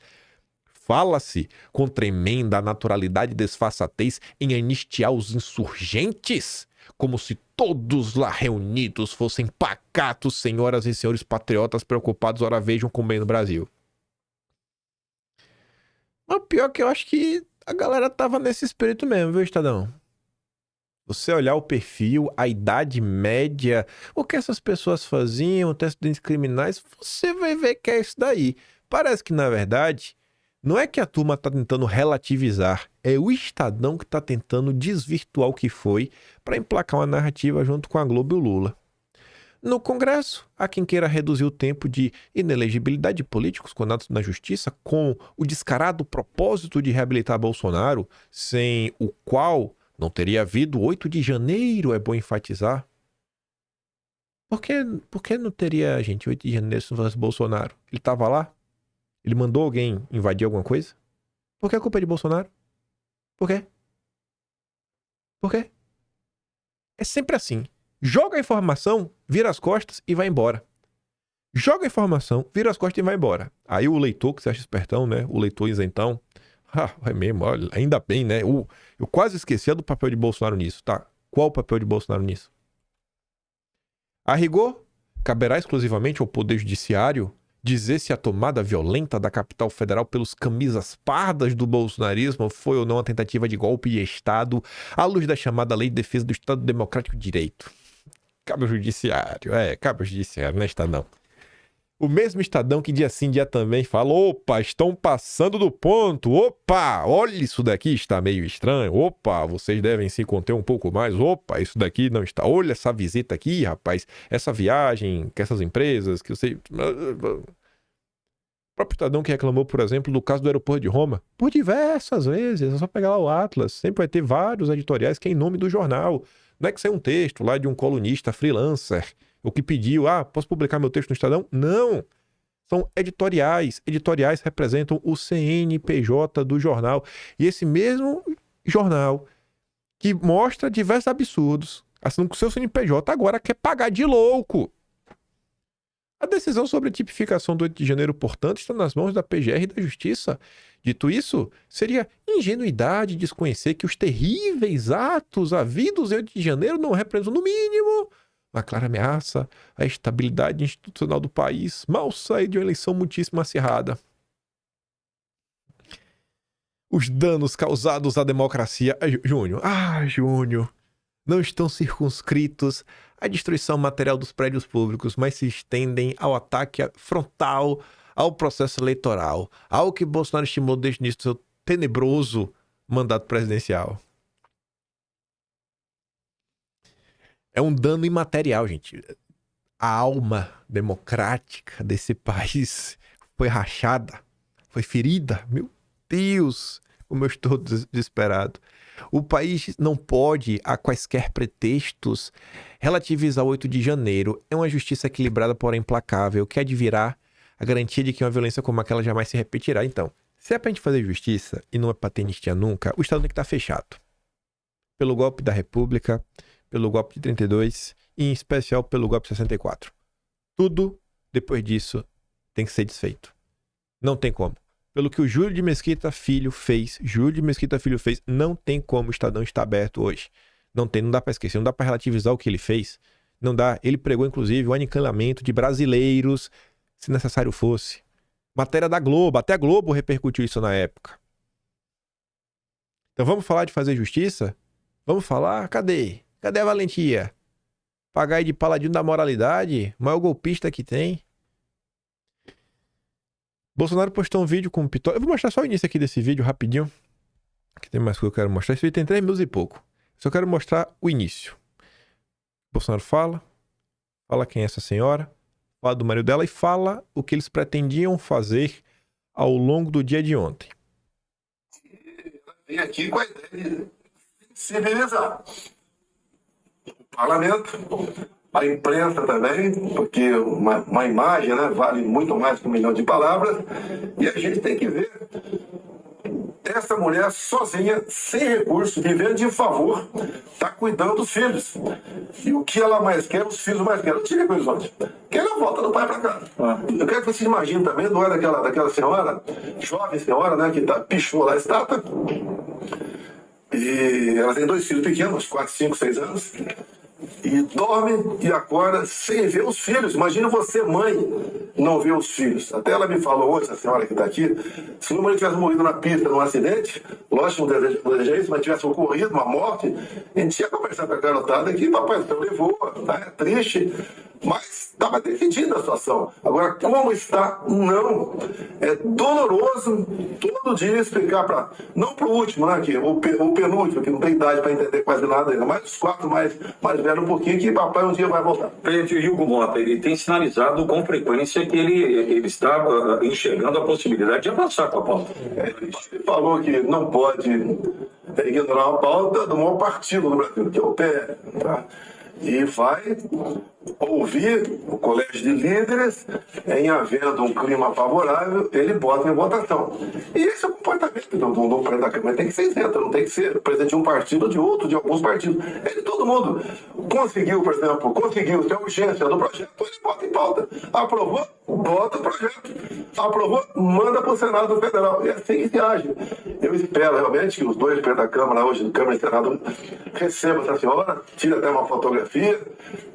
Fala-se com tremenda naturalidade e desfaçatez em anistiar os insurgentes, como se todos lá reunidos fossem pacatos senhoras e senhores patriotas preocupados, ora vejam, com o bem no Brasil. Mas o pior é que eu acho que a galera tava nesse espírito mesmo, viu, Estadão? Você olhar o perfil, a idade média, o que essas pessoas faziam, antecedentes criminais, você vai ver que é isso daí. Parece que, na verdade, não é que a turma tá tentando relativizar, é o Estadão que tá tentando desvirtuar o que foi para emplacar uma narrativa junto com a Globo e o Lula. No Congresso, há quem queira reduzir o tempo de inelegibilidade de políticos condenados na justiça com o descarado propósito de reabilitar Bolsonaro, sem o qual não teria havido 8 de janeiro, é bom enfatizar. Por que não teria, gente, 8 de janeiro se não fosse Bolsonaro? Ele estava lá? Ele mandou alguém invadir alguma coisa? Por que a culpa é de Bolsonaro? Por quê? Por quê? É sempre assim. Joga a informação, vira as costas e vai embora. Joga a informação, vira as costas e vai embora. Aí o leitor, que você acha espertão, né? O leitor isentão. É mesmo, olha, ainda bem, né? Eu quase esqueci do papel de Bolsonaro nisso, tá? Qual o papel de Bolsonaro nisso? A rigor, caberá exclusivamente ao Poder Judiciário dizer se a tomada violenta da capital federal pelos camisas pardas do bolsonarismo foi ou não uma tentativa de golpe de Estado à luz da chamada Lei de Defesa do Estado Democrático de Direito. Cabe ao Judiciário, cabe ao Judiciário, não é Estadão. O mesmo Estadão que dia sim, dia também fala, opa, estão passando do ponto, opa, olha isso daqui está meio estranho, opa, vocês devem se conter um pouco mais, opa, isso daqui não está, olha essa visita aqui, rapaz, essa viagem, que essas empresas, que eu sei... O próprio Estadão que reclamou, por exemplo, do caso do aeroporto de Roma, por diversas vezes, é só pegar lá o Atlas, sempre vai ter vários editoriais que é em nome do jornal, não é que saiu um texto lá de um colunista freelancer, o que pediu, posso publicar meu texto no Estadão? Não! São editoriais. Editoriais representam o CNPJ do jornal. E esse mesmo jornal, que mostra diversos absurdos, assinando com o seu CNPJ, agora quer pagar de louco. A decisão sobre a tipificação do 8 de janeiro, portanto, está nas mãos da PGR e da Justiça. Dito isso, seria ingenuidade desconhecer que os terríveis atos havidos em 8 de janeiro não representam, no mínimo, uma clara ameaça à estabilidade institucional do país, mal sair de uma eleição muitíssimo acirrada. Os danos causados à democracia... Júnior, não estão circunscritos à destruição material dos prédios públicos, mas se estendem ao ataque frontal ao processo eleitoral, ao que Bolsonaro estimulou desde o início do seu tenebroso mandato presidencial. É um dano imaterial, gente. A alma democrática desse país foi rachada, foi ferida. Meu Deus, como eu estou desesperado. O país não pode, a quaisquer pretextos, relativizar o 8 de janeiro. É uma justiça equilibrada, porém implacável, que advirá a garantia de que uma violência como aquela jamais se repetirá. Então, se é pra gente fazer justiça e não é pra ter anistia nunca, o Estado tem que estar fechado. Pelo golpe da República, pelo golpe de 32 e, em especial, pelo golpe de 64. Tudo, depois disso, tem que ser desfeito. Não tem como. Pelo que o Júlio de Mesquita Filho fez, não tem como o Estadão estar aberto hoje. Não dá pra esquecer, não dá pra relativizar o que ele fez. Não dá. Ele pregou, inclusive, o aniquilamento de brasileiros, se necessário fosse. Matéria da Globo, até a Globo repercutiu isso na época. Então vamos falar de fazer justiça? Vamos falar? Cadê? Cadê a valentia? Pagar aí de paladino da moralidade? O maior golpista que tem. Bolsonaro postou um vídeo com o Pitório. Eu vou mostrar só o início aqui desse vídeo, rapidinho. Que tem mais coisa que eu quero mostrar. Esse vídeo tem 3 minutos e pouco. Só quero mostrar o início. Bolsonaro fala quem é essa senhora, fala do marido dela e fala o que eles pretendiam fazer ao longo do dia de ontem. Vem aqui com a ideia de civilizar o parlamento, a imprensa também, porque uma imagem, né, vale muito mais que 1 milhão de palavras, e a gente tem que ver essa mulher sozinha, sem recurso, vivendo de favor, está cuidando dos filhos. E o que ela mais quer, os filhos mais querem. Eu tirei com o horizonte. Quer a volta do pai para casa. Eu quero que vocês imaginem também, não é daquela senhora, jovem senhora, né, que pichou lá a estátua. E ela tem 2 filhos pequenos, 4, 5, 6 anos. E dorme e acorda sem ver os filhos. Imagina você, mãe, não ver os filhos. Até ela me falou hoje, a senhora que está aqui, se o meu tivesse morrido na pista num acidente, lógico que não deseja isso, mas tivesse ocorrido uma morte, a gente ia conversar com a garotada que papai Céu levou, tá? É triste, mas estava decidida a situação. Agora, como está? Não. É doloroso todo dia explicar para... Não para o último, né? O penúltimo, que não tem idade para entender quase nada ainda, mas os 4 mais velhos um pouquinho, que papai um dia vai voltar. Presidente Hugo Mota, ele tem sinalizado com frequência que ele está enxergando a possibilidade de avançar com a pauta. Ele falou que não pode ignorar a pauta do maior partido no Brasil, que é o PL. Tá? E vai ouvir o colégio de líderes, em havendo um clima favorável, ele bota em votação. E esse é o comportamento do presidente da Câmara. Tem que ser isento, não tem que ser presidente de um partido ou de outro, de alguns partidos. Todo mundo conseguiu, por exemplo, ter a urgência do projeto, ele bota em pauta. Aprovou, bota o projeto. Aprovou, manda para o Senado Federal. E assim que se age. Eu espero realmente que os 2 presidentes da Câmara, hoje, do Câmara e Senado, recebam essa senhora, tire até uma fotografia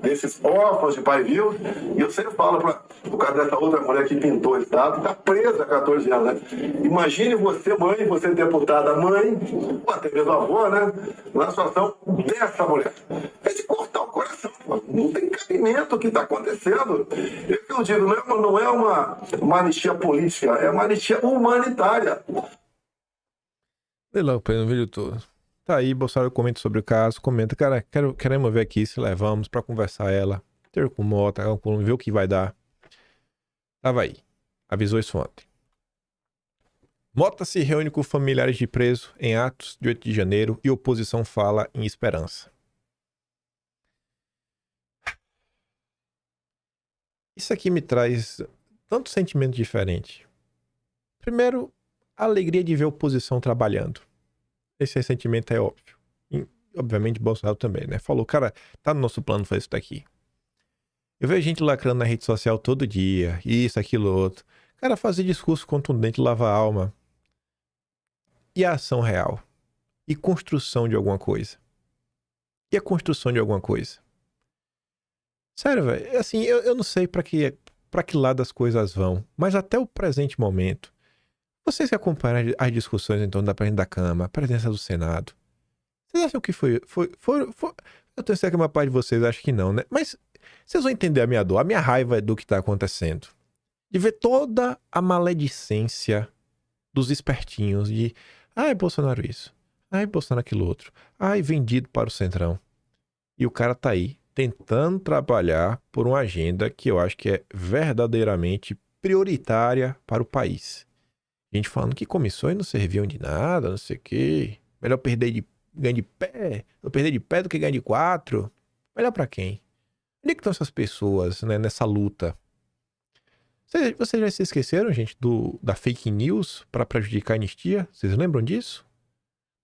desses órfãos de pai vivo, e eu sempre falo para o caso dessa outra mulher que pintou o Estado, está presa há 14 anos, né? Imagine você, mãe, você deputada mãe, ou até mesmo avó, né? Na situação dessa mulher. É de cortar o coração, pô. Não tem cabimento o que está acontecendo. Eu digo, não é uma anistia política, é uma anistia humanitária. Vê lá o vídeo todo. Tá aí, Bolsonaro comenta sobre o caso, comenta, cara, queremos ver aqui se levamos pra conversar ela, ter com o Mota, ver o que vai dar. Tava aí, avisou isso ontem. Mota se reúne com familiares de preso em atos de 8 de janeiro e oposição fala em esperança. Isso aqui me traz tanto sentimento diferente. Primeiro, a alegria de ver a oposição trabalhando. Esse sentimento é óbvio. E, obviamente, Bolsonaro também, né? Falou, cara, tá no nosso plano fazer isso daqui. Eu vejo gente lacrando na rede social todo dia, isso, aquilo, outro. Cara, fazer discurso contundente lava a alma. E a ação real? E construção de alguma coisa? E a construção de alguma coisa? Sério, velho, assim, eu não sei pra que lado as coisas vão, mas até o presente momento, vocês que acompanham as discussões em torno da presidência da Câmara, a presidência do Senado, vocês acham que foi... Eu tenho certeza que uma parte de vocês acha que não, né? Mas vocês vão entender a minha dor, a minha raiva do que está acontecendo. De ver toda a maledicência dos espertinhos de... Ai, Bolsonaro isso. Ai, Bolsonaro aquilo outro. Ai, vendido para o Centrão. E o cara tá aí, tentando trabalhar por uma agenda que eu acho que é verdadeiramente prioritária para o país. Gente falando que comissões não serviam de nada, não sei o quê. Melhor ganhar de pé. Eu perder de pé do que ganhar de 4. Melhor pra quem? Onde é que estão essas pessoas, né, nessa luta? Vocês já se esqueceram, gente, da fake news para prejudicar a anistia? Vocês lembram disso?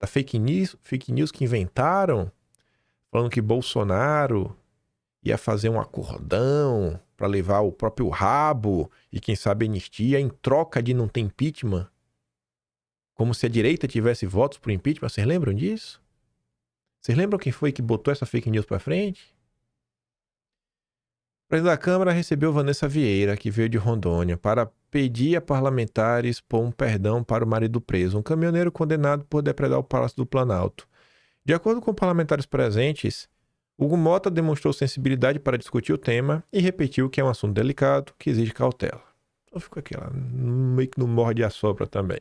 Da fake news que inventaram, falando que Bolsonaro ia fazer um acordão para levar o próprio rabo e quem sabe anistia em troca de não ter impeachment. Como se a direita tivesse votos pro impeachment. Vocês lembram disso? Vocês lembram quem foi que botou essa fake news para frente? O presidente da Câmara recebeu Vanessa Vieira, que veio de Rondônia, para pedir a parlamentares por um perdão para o marido preso, um caminhoneiro condenado por depredar o Palácio do Planalto. De acordo com parlamentares presentes, Hugo Mota demonstrou sensibilidade para discutir o tema e repetiu que é um assunto delicado que exige cautela. Então ficou aquela, meio que não morde a sopra também.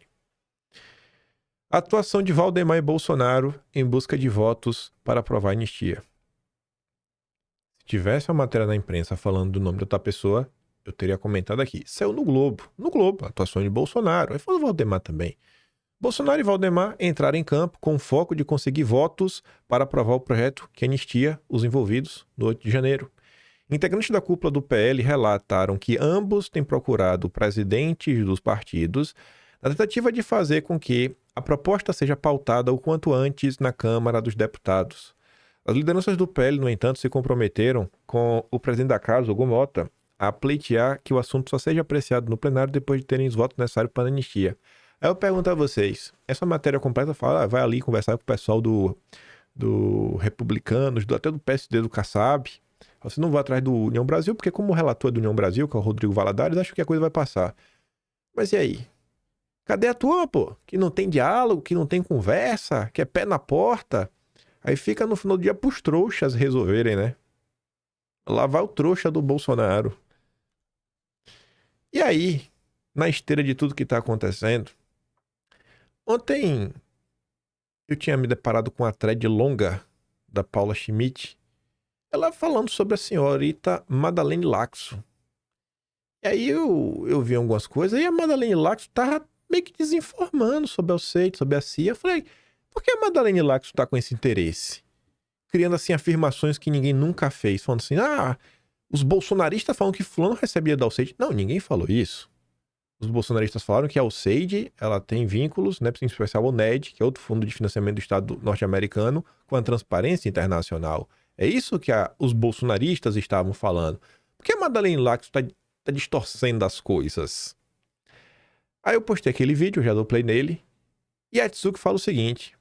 A atuação de Valdemar e Bolsonaro em busca de votos para aprovar a anistia. Se tivesse uma matéria na imprensa falando do nome de outra pessoa, eu teria comentado aqui. Saiu no Globo. No Globo, a atuação de Bolsonaro. Aí foi o Valdemar também. Bolsonaro e Valdemar entraram em campo com o foco de conseguir votos para aprovar o projeto que anistia os envolvidos no 8 de janeiro. Integrantes da cúpula do PL relataram que ambos têm procurado presidentes dos partidos na tentativa de fazer com que a proposta seja pautada o quanto antes na Câmara dos Deputados. As lideranças do PL, no entanto, se comprometeram com o presidente da Casa, Hugo Mota, a pleitear que o assunto só seja apreciado no plenário depois de terem os votos necessários para a anistia. Aí eu pergunto a vocês, essa matéria completa fala, vai ali conversar com o pessoal do Republicanos, até do PSD do Kassab. Você não vai atrás do União Brasil, porque como o relator é do União Brasil, que é o Rodrigo Valadares, acho que a coisa vai passar. Mas e aí? Cadê a turma, pô? Que não tem diálogo, que não tem conversa, que é pé na porta. Aí fica no final do dia pros trouxas resolverem, né? Lá vai o trouxa do Bolsonaro. E aí, na esteira de tudo que tá acontecendo, ontem eu tinha me deparado com a thread longa da Paula Schmidt, ela falando sobre a senhorita Madeleine Laxo. E aí eu vi algumas coisas e a Madeleine Laxo tava meio que desinformando sobre o Alceide, sobre a CIA. Eu falei, por que a Madeleine Laxo tá com esse interesse? Criando assim afirmações que ninguém nunca fez, falando assim, os bolsonaristas falam que fulano recebia da Alceide. Não, ninguém falou isso. Os bolsonaristas falaram que a Alceide, ela tem vínculos, né, em especial o NED, que é outro fundo de financiamento do Estado norte-americano, com a Transparência Internacional. É isso que os bolsonaristas estavam falando. Por que a Madeleine Laxo está distorcendo as coisas? Aí eu postei aquele vídeo, eu já dou play nele, e a Tsuki fala o seguinte: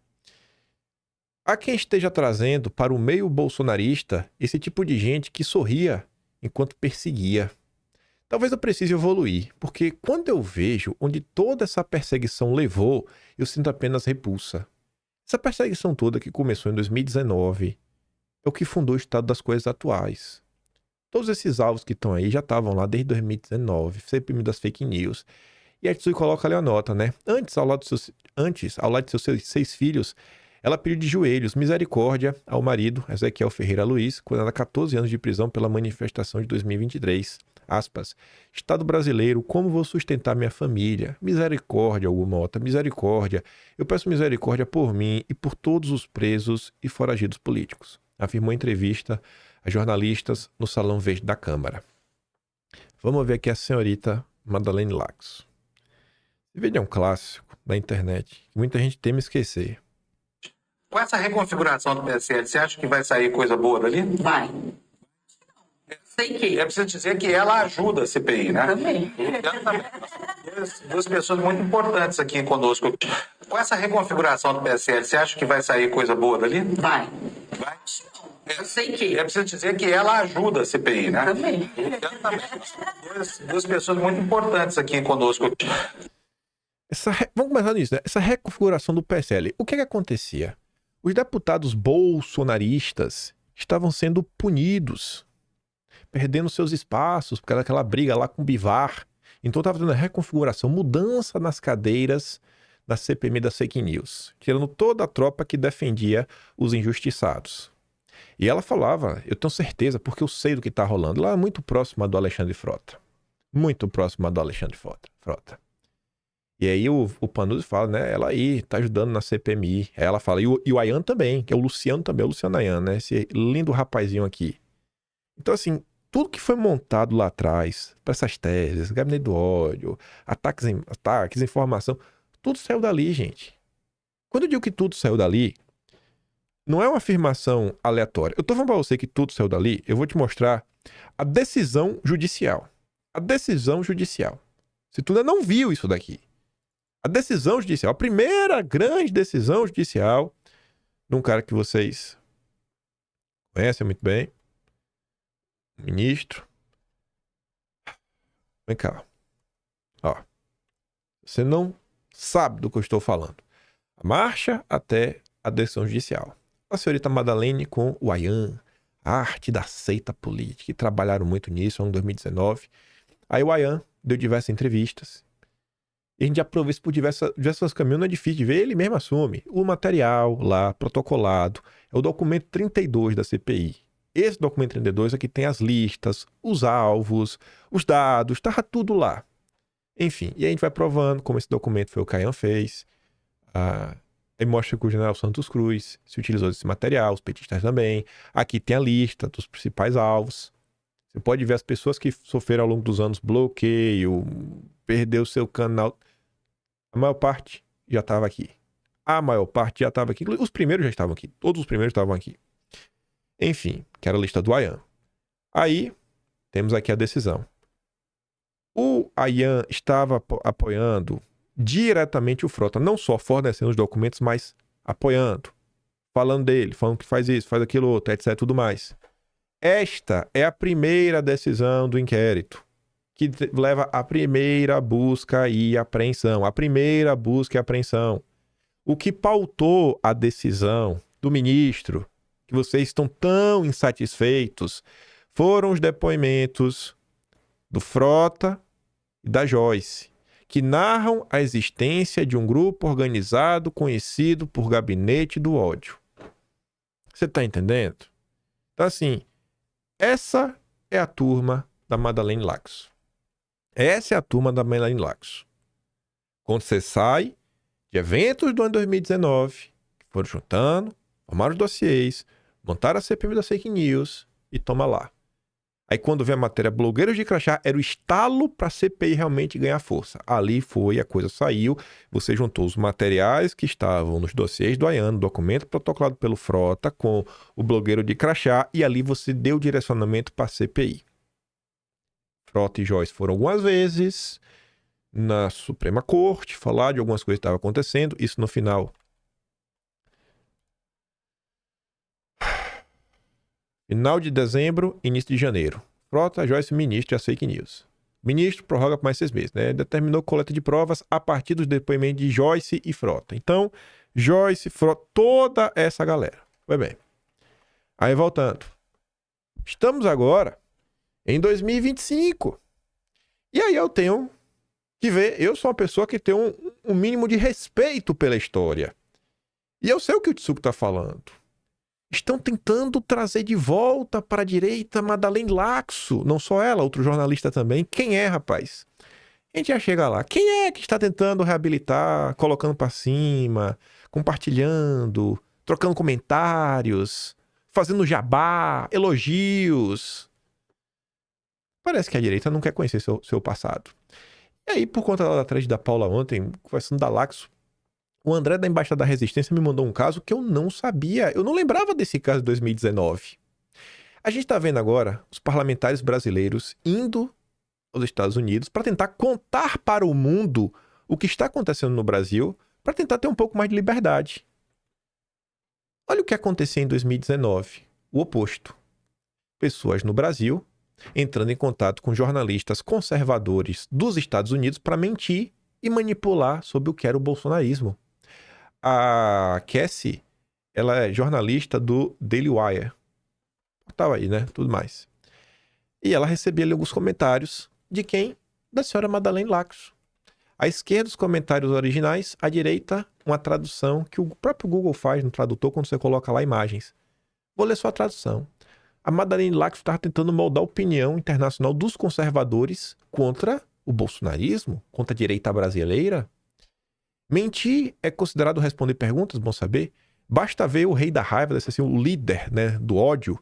há quem esteja trazendo para o meio bolsonarista esse tipo de gente que sorria enquanto perseguia. Talvez eu precise evoluir, porque quando eu vejo onde toda essa perseguição levou, eu sinto apenas repulsa. Essa perseguição toda que começou em 2019 é o que fundou o estado das coisas atuais. Todos esses alvos que estão aí já estavam lá desde 2019, sempre das fake news. E a Tsui coloca ali a nota, né? Antes, ao lado de seus 6 filhos, ela pediu de joelhos misericórdia ao marido, Ezequiel Ferreira Luiz, condenado a 14 anos de prisão pela manifestação de 2023. Aspas. Estado brasileiro, como vou sustentar minha família? Misericórdia, Hugo Mota, misericórdia. Eu peço misericórdia por mim e por todos os presos e foragidos políticos, afirmou em entrevista a jornalistas no Salão Verde da Câmara. Vamos ver aqui a senhorita Madeleine Laxo. Esse vídeo é um clássico da internet, que muita gente teme esquecer. Com essa reconfiguração do PSL, você acha que vai sair coisa boa dali? Vai. Sei que. É preciso dizer que ela ajuda a CPI, né? Também. Ela também. Duas pessoas muito importantes aqui conosco. Com essa reconfiguração do PSL, você acha que vai sair coisa boa dali? Vai. Vai? Eu sei que. É preciso dizer que ela ajuda a CPI, né? Também. Ela também. Duas pessoas muito importantes aqui conosco. Vamos começar nisso, né? Essa reconfiguração do PSL. O que acontecia? Os deputados bolsonaristas estavam sendo punidos, perdendo seus espaços, porque era aquela briga lá com o Bivar. Então estava tendo a reconfiguração, mudança nas cadeiras da CPMI das fake news, tirando toda a tropa que defendia os injustiçados. E ela falava, eu tenho certeza, porque eu sei do que está rolando. Ela é muito próxima do Alexandre Frota. Muito próxima do Alexandre Frota. E aí o Panuzzi fala, né? Ela aí tá ajudando na CPMI. Aí ela fala, e o Ayan também, que é o Luciano também, o Luciano Ayan, né? Esse lindo rapazinho aqui. Então, assim, tudo que foi montado lá atrás, para essas teses, gabinete do ódio, ataques, informação, tudo saiu dali, gente. Quando eu digo que tudo saiu dali, não é uma afirmação aleatória. Eu tô falando pra você que tudo saiu dali, eu vou te mostrar a decisão judicial. A decisão judicial. Se tu ainda não viu isso daqui. A decisão judicial, a primeira grande decisão judicial de um cara que vocês conhecem muito bem, ministro. Vem cá. Ó. Você não sabe do que eu estou falando. A marcha até a decisão judicial. A senhorita Madeleine com o Ayan, a arte da seita política, que trabalharam muito nisso em 2019. Aí o Ayan deu diversas entrevistas. E a gente já provou isso por diversos caminhos, não é difícil de ver, ele mesmo assume. O material lá, protocolado, é o documento 32 da CPI. Esse documento 32 aqui tem as listas, os alvos, os dados, tá tudo lá. Enfim, e a gente vai provando como esse documento foi o que o Ayan fez. Aí mostra que o general Santos Cruz se utilizou desse material, os petistas também. Aqui tem a lista dos principais alvos. Você pode ver as pessoas que sofreram ao longo dos anos bloqueio, perdeu seu canal. A maior parte já estava aqui. A maior parte já estava aqui. Os primeiros já estavam aqui. Todos os primeiros estavam aqui. Enfim, que era a lista do Ayan. Aí, temos aqui a decisão. O Ayan estava apoiando diretamente o Frota, não só fornecendo os documentos, mas apoiando, falando dele, falando que faz isso, faz aquilo outro, etc, tudo mais. Esta é a primeira decisão do inquérito, que leva à primeira busca e apreensão. A primeira busca e apreensão. O que pautou a decisão do ministro, que vocês estão tão insatisfeitos, foram os depoimentos do Frota e da Joyce, que narram a existência de um grupo organizado conhecido por Gabinete do Ódio. Você tá entendendo? Então, assim, essa é a turma da Madeleine Laxo. Essa é a turma da Madeleine Laxo. Quando você sai de eventos do ano 2019, que foram juntando, formaram os dossiês, montaram a CPMI das fake news e toma lá. Aí quando vem a matéria Blogueiros de Crachá, era o estalo para a CPI realmente ganhar força. Ali foi, a coisa saiu, você juntou os materiais que estavam nos dossiês do Ayan, documento protocolado pelo Frota com o Blogueiro de Crachá, e ali você deu direcionamento para a CPI. Frota e Joyce foram algumas vezes na Suprema Corte falar de algumas coisas que estavam acontecendo, isso no final. Final de dezembro, início de janeiro. Frota, Joyce, ministro e as fake news. Ministro prorroga por mais 6 meses, né? Determinou coleta de provas a partir dos depoimentos de Joyce e Frota. Então, Joyce, Frota, toda essa galera. Foi bem. Aí, voltando. Estamos agora em 2025. E aí eu tenho que ver, eu sou uma pessoa que tem um mínimo de respeito pela história. E eu sei o que o Tsuko tá falando. Estão tentando trazer de volta para a direita Madeleine Laxo. Não só ela, outro jornalista também. Quem é, rapaz? A gente já chega lá. Quem é que está tentando reabilitar, colocando para cima, compartilhando, trocando comentários, fazendo jabá, elogios? Parece que a direita não quer conhecer seu passado. E aí, por conta da thread da Paula ontem, conversando da Laxo, o André da Embaixada da Resistência me mandou um caso que eu não sabia. Eu não lembrava desse caso de 2019. A gente está vendo agora os parlamentares brasileiros indo aos Estados Unidos para tentar contar para o mundo o que está acontecendo no Brasil, para tentar ter um pouco mais de liberdade. Olha o que aconteceu em 2019. O oposto. Pessoas no Brasil entrando em contato com jornalistas conservadores dos Estados Unidos para mentir e manipular sobre o que era o bolsonarismo. A Cassie, ela é jornalista do Daily Wire. Tava aí, né? Tudo mais. E ela recebia ali alguns comentários de quem? Da senhora Madeleine Laxo. À esquerda, os comentários originais. À direita, uma tradução que o próprio Google faz no tradutor quando você coloca lá imagens. Vou ler só a tradução. A Madeleine Laxo estava tentando moldar a opinião internacional dos conservadores contra o bolsonarismo, contra a direita brasileira. Mentir é considerado responder perguntas, bom saber. Basta ver o rei da raiva, assim, o líder, né, do ódio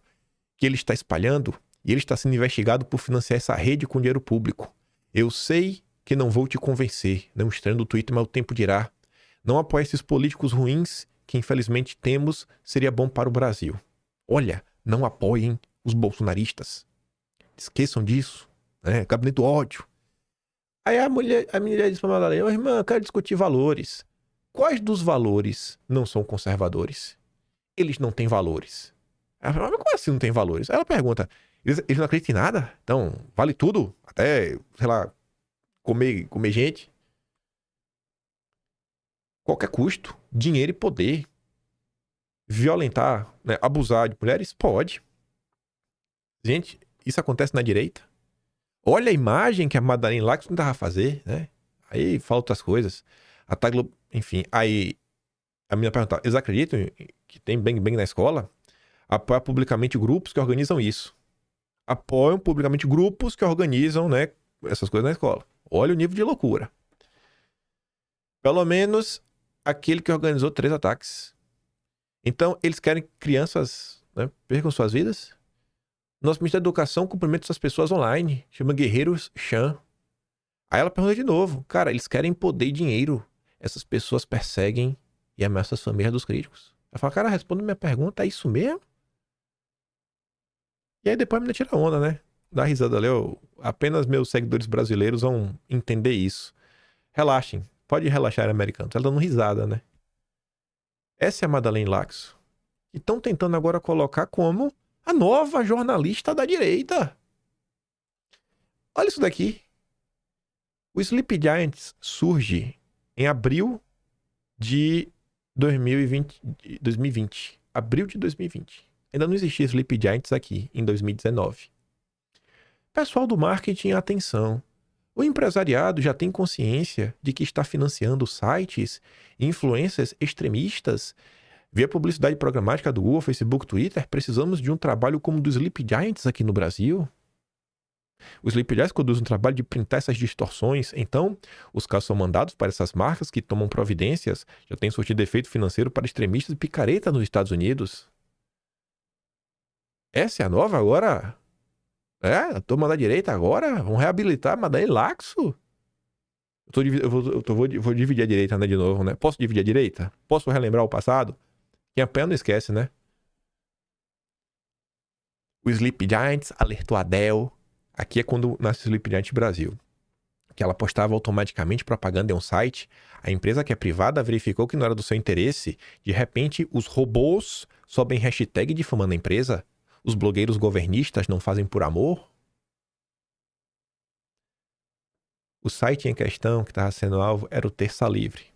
que ele está espalhando, e ele está sendo investigado por financiar essa rede com dinheiro público. Eu sei que não vou te convencer, não estranho do Twitter, mas o tempo dirá. Não apoie esses políticos ruins que infelizmente temos, seria bom para o Brasil. Olha, não apoiem os bolsonaristas. Esqueçam disso, né? Gabinete do ódio. Aí a mulher disse pra Madeleine, irmã, eu quero discutir valores. Quais dos valores não são conservadores? Eles não têm valores. Ela fala, mas como assim não tem valores? Aí ela pergunta, eles não acreditam em nada? Então, vale tudo? Até, sei lá, comer gente? Qualquer custo. Dinheiro e poder. Violentar, né, abusar de mulheres? Pode. Gente, isso acontece na direita? Olha a imagem que a Madeleine Laxo tentava fazer, né? Aí fala outras coisas. A Taglo, enfim. Aí a menina pergunta, eles acreditam que tem bang na escola? Apoiam publicamente grupos que organizam isso. Apoiam publicamente grupos que organizam, né, essas coisas na escola. Olha o nível de loucura. Pelo menos aquele que organizou 3 ataques. Então, eles querem que crianças, né, percam suas vidas? Nosso Ministério da Educação cumprimenta essas pessoas online. Chama Guerreiros Chan. Aí ela pergunta de novo. Cara, eles querem poder e dinheiro. Essas pessoas perseguem e ameaça as famílias dos críticos. Ela fala, cara, responde minha pergunta, é isso mesmo? E aí depois a menina tira onda, né? Dá risada ali, apenas meus seguidores brasileiros vão entender isso. Relaxem, pode relaxar, americanos. Ela dando risada, né? Essa é a Madeleine Laxo. E estão tentando agora colocar como a nova jornalista da direita. Olha isso daqui. O Sleep Giants surge em abril de 2020. Abril de 2020. Ainda não existia Sleep Giants aqui, em 2019. Pessoal do marketing, atenção. O empresariado já tem consciência de que está financiando sites e influências extremistas via publicidade programática do Google, Facebook, Twitter. Precisamos de um trabalho como o do Sleep Giants aqui no Brasil. O Sleep Giants conduz um trabalho de printar essas distorções. Então, os casos são mandados para essas marcas que tomam providências. Já tem surtido efeito financeiro para extremistas e picareta nos Estados Unidos. Essa é a nova agora? A turma da direita agora? Vão reabilitar a Madeleine Laxo? Vou dividir a direita, né, de novo, né? Posso dividir a direita? Posso relembrar o passado? Quem apanha não esquece, né? O Sleep Giants alertou a Dell. Aqui é quando nasce o Sleep Giants Brasil. Que ela postava automaticamente propaganda em um site. A empresa, que é privada, verificou que não era do seu interesse. De repente, os robôs sobem hashtag difamando a empresa. Os blogueiros governistas não fazem por amor? O site em questão que estava sendo alvo era o Terça Livre,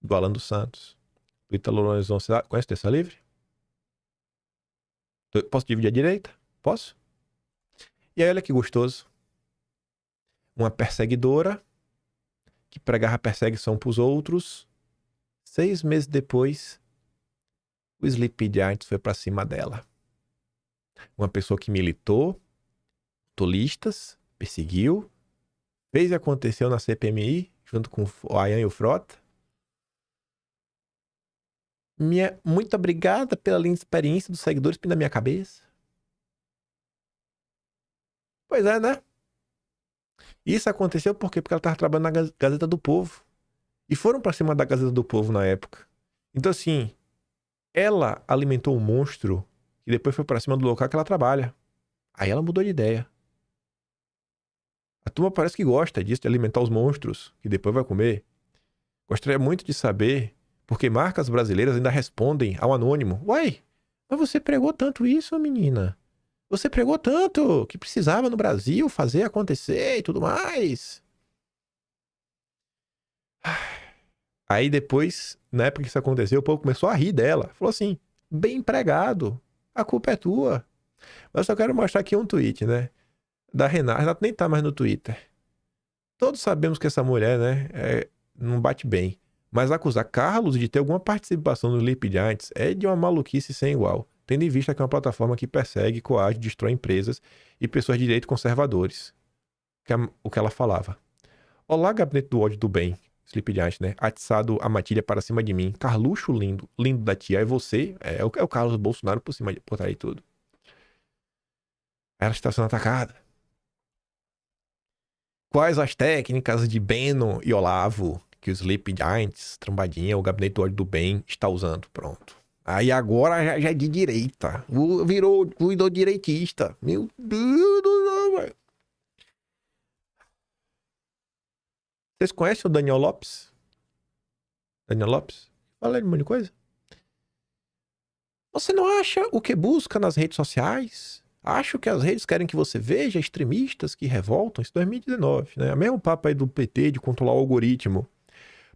do Alan dos Santos. Do Ítalo Lorenzon. Você conhece o Terça Livre? Posso dividir a direita? Posso? E aí, olha que gostoso. Uma perseguidora que pregava perseguição para os outros. 6 meses depois, o Sleep Giants foi para cima dela. Uma pessoa que militou, tolistas, perseguiu, fez e aconteceu na CPMI, junto com o Ayan e o Frota. Muito obrigada pela linda experiência dos seguidores na minha cabeça. Pois é, né? Isso aconteceu por quê? Porque ela estava trabalhando na Gazeta do Povo. E foram para cima da Gazeta do Povo na época. Então, assim, ela alimentou um monstro e depois foi para cima do local que ela trabalha. Aí ela mudou de ideia. A turma parece que gosta disso, de alimentar os monstros, que depois vai comer. Gostaria muito de saber porque marcas brasileiras ainda respondem ao anônimo. Uai, mas você pregou tanto isso, menina? Você pregou tanto que precisava no Brasil fazer acontecer e tudo mais. Aí depois, na época que isso aconteceu, o povo começou a rir dela. Falou assim, bem empregado, a culpa é tua. Mas eu só quero mostrar aqui um tweet, né? Da Renata. A Renata nem tá mais no Twitter. Todos sabemos que essa mulher, né, não bate bem. Mas acusar Carlos de ter alguma participação no Sleep Giants é de uma maluquice sem igual. Tendo em vista que é uma plataforma que persegue, coage, destrói empresas e pessoas de direito conservadores. O que ela falava. Olá, gabinete do ódio do bem. Sleep Giants, né? Atiçado a matilha para cima de mim. Carluxo lindo, lindo da tia. É você? É o Carlos Bolsonaro por cima, por trás de tudo. Ela está sendo atacada. Quais as técnicas de Beno e Olavo que o Sleep Giants, Trombadinha, o gabinete do ódio do bem está usando? Pronto. Aí agora já é de direita. Virou direitista. Meu Deus do céu, velho. Vocês conhecem o Daniel Lopes? Daniel Lopes? Fala aí um monte de coisa. Você não acha o que busca nas redes sociais? Acho que as redes querem que você veja extremistas que revoltam. Isso é 2019, né? O mesmo papo aí do PT de controlar o algoritmo.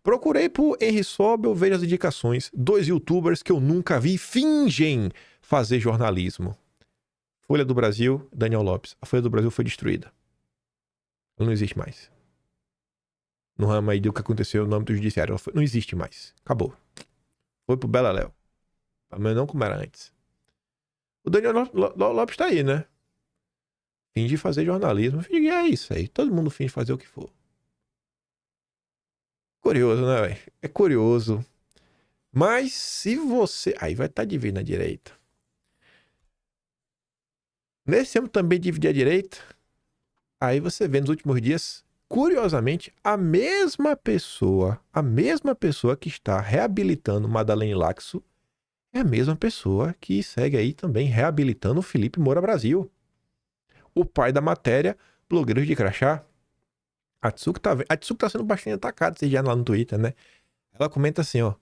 Procurei por Henry Sobel, veja as indicações. 2 youtubers que eu nunca vi fingem fazer jornalismo. Folha do Brasil, Daniel Lopes. A Folha do Brasil foi destruída. Ela não existe mais. No ramo aí do que aconteceu no âmbito judiciário. Não existe mais. Acabou. Foi pro Beleléu. Mas não como era antes. O Daniel Lopes tá aí, né? Finge fazer jornalismo. Finge, é isso aí. Todo mundo finge fazer o que for. Curioso, né, velho? É curioso. Mas se você... Aí vai estar dividindo a direita. Nesse âmbito também dividir a direita. Aí você vê nos últimos dias Curiosamente, a mesma pessoa que está reabilitando Madeleine Laxo é a mesma pessoa que segue aí também reabilitando o Felipe Moura Brasil. O pai da matéria, blogueiros de crachá. A Tsuki tá sendo bastante atacada, vocês já lá no Twitter, né? Ela comenta assim, ó.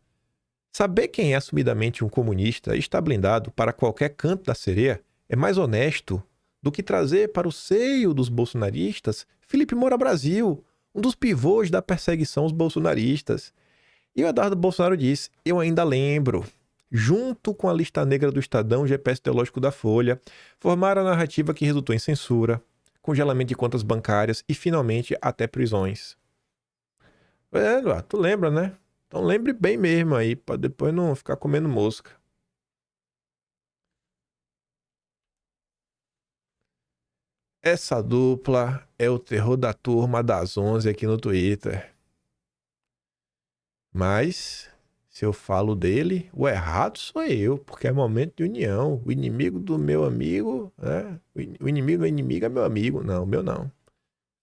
Saber quem é assumidamente um comunista e está blindado para qualquer canto da sereia é mais honesto do que trazer para o seio dos bolsonaristas Felipe Moura Brasil, um dos pivôs da perseguição aos bolsonaristas. E o Eduardo Bolsonaro diz, eu ainda lembro, junto com a lista negra do Estadão, GPS teológico da Folha, formaram a narrativa que resultou em censura, congelamento de contas bancárias e, finalmente, até prisões. Eduardo, tu lembra, né? Então lembre bem mesmo aí, para depois não ficar comendo mosca. Essa dupla é o terror da turma das 11 aqui no Twitter. Mas, se eu falo dele, o errado sou eu, porque é momento de união. O inimigo do meu amigo, né? O inimigo do inimigo é meu amigo. Não, o meu não.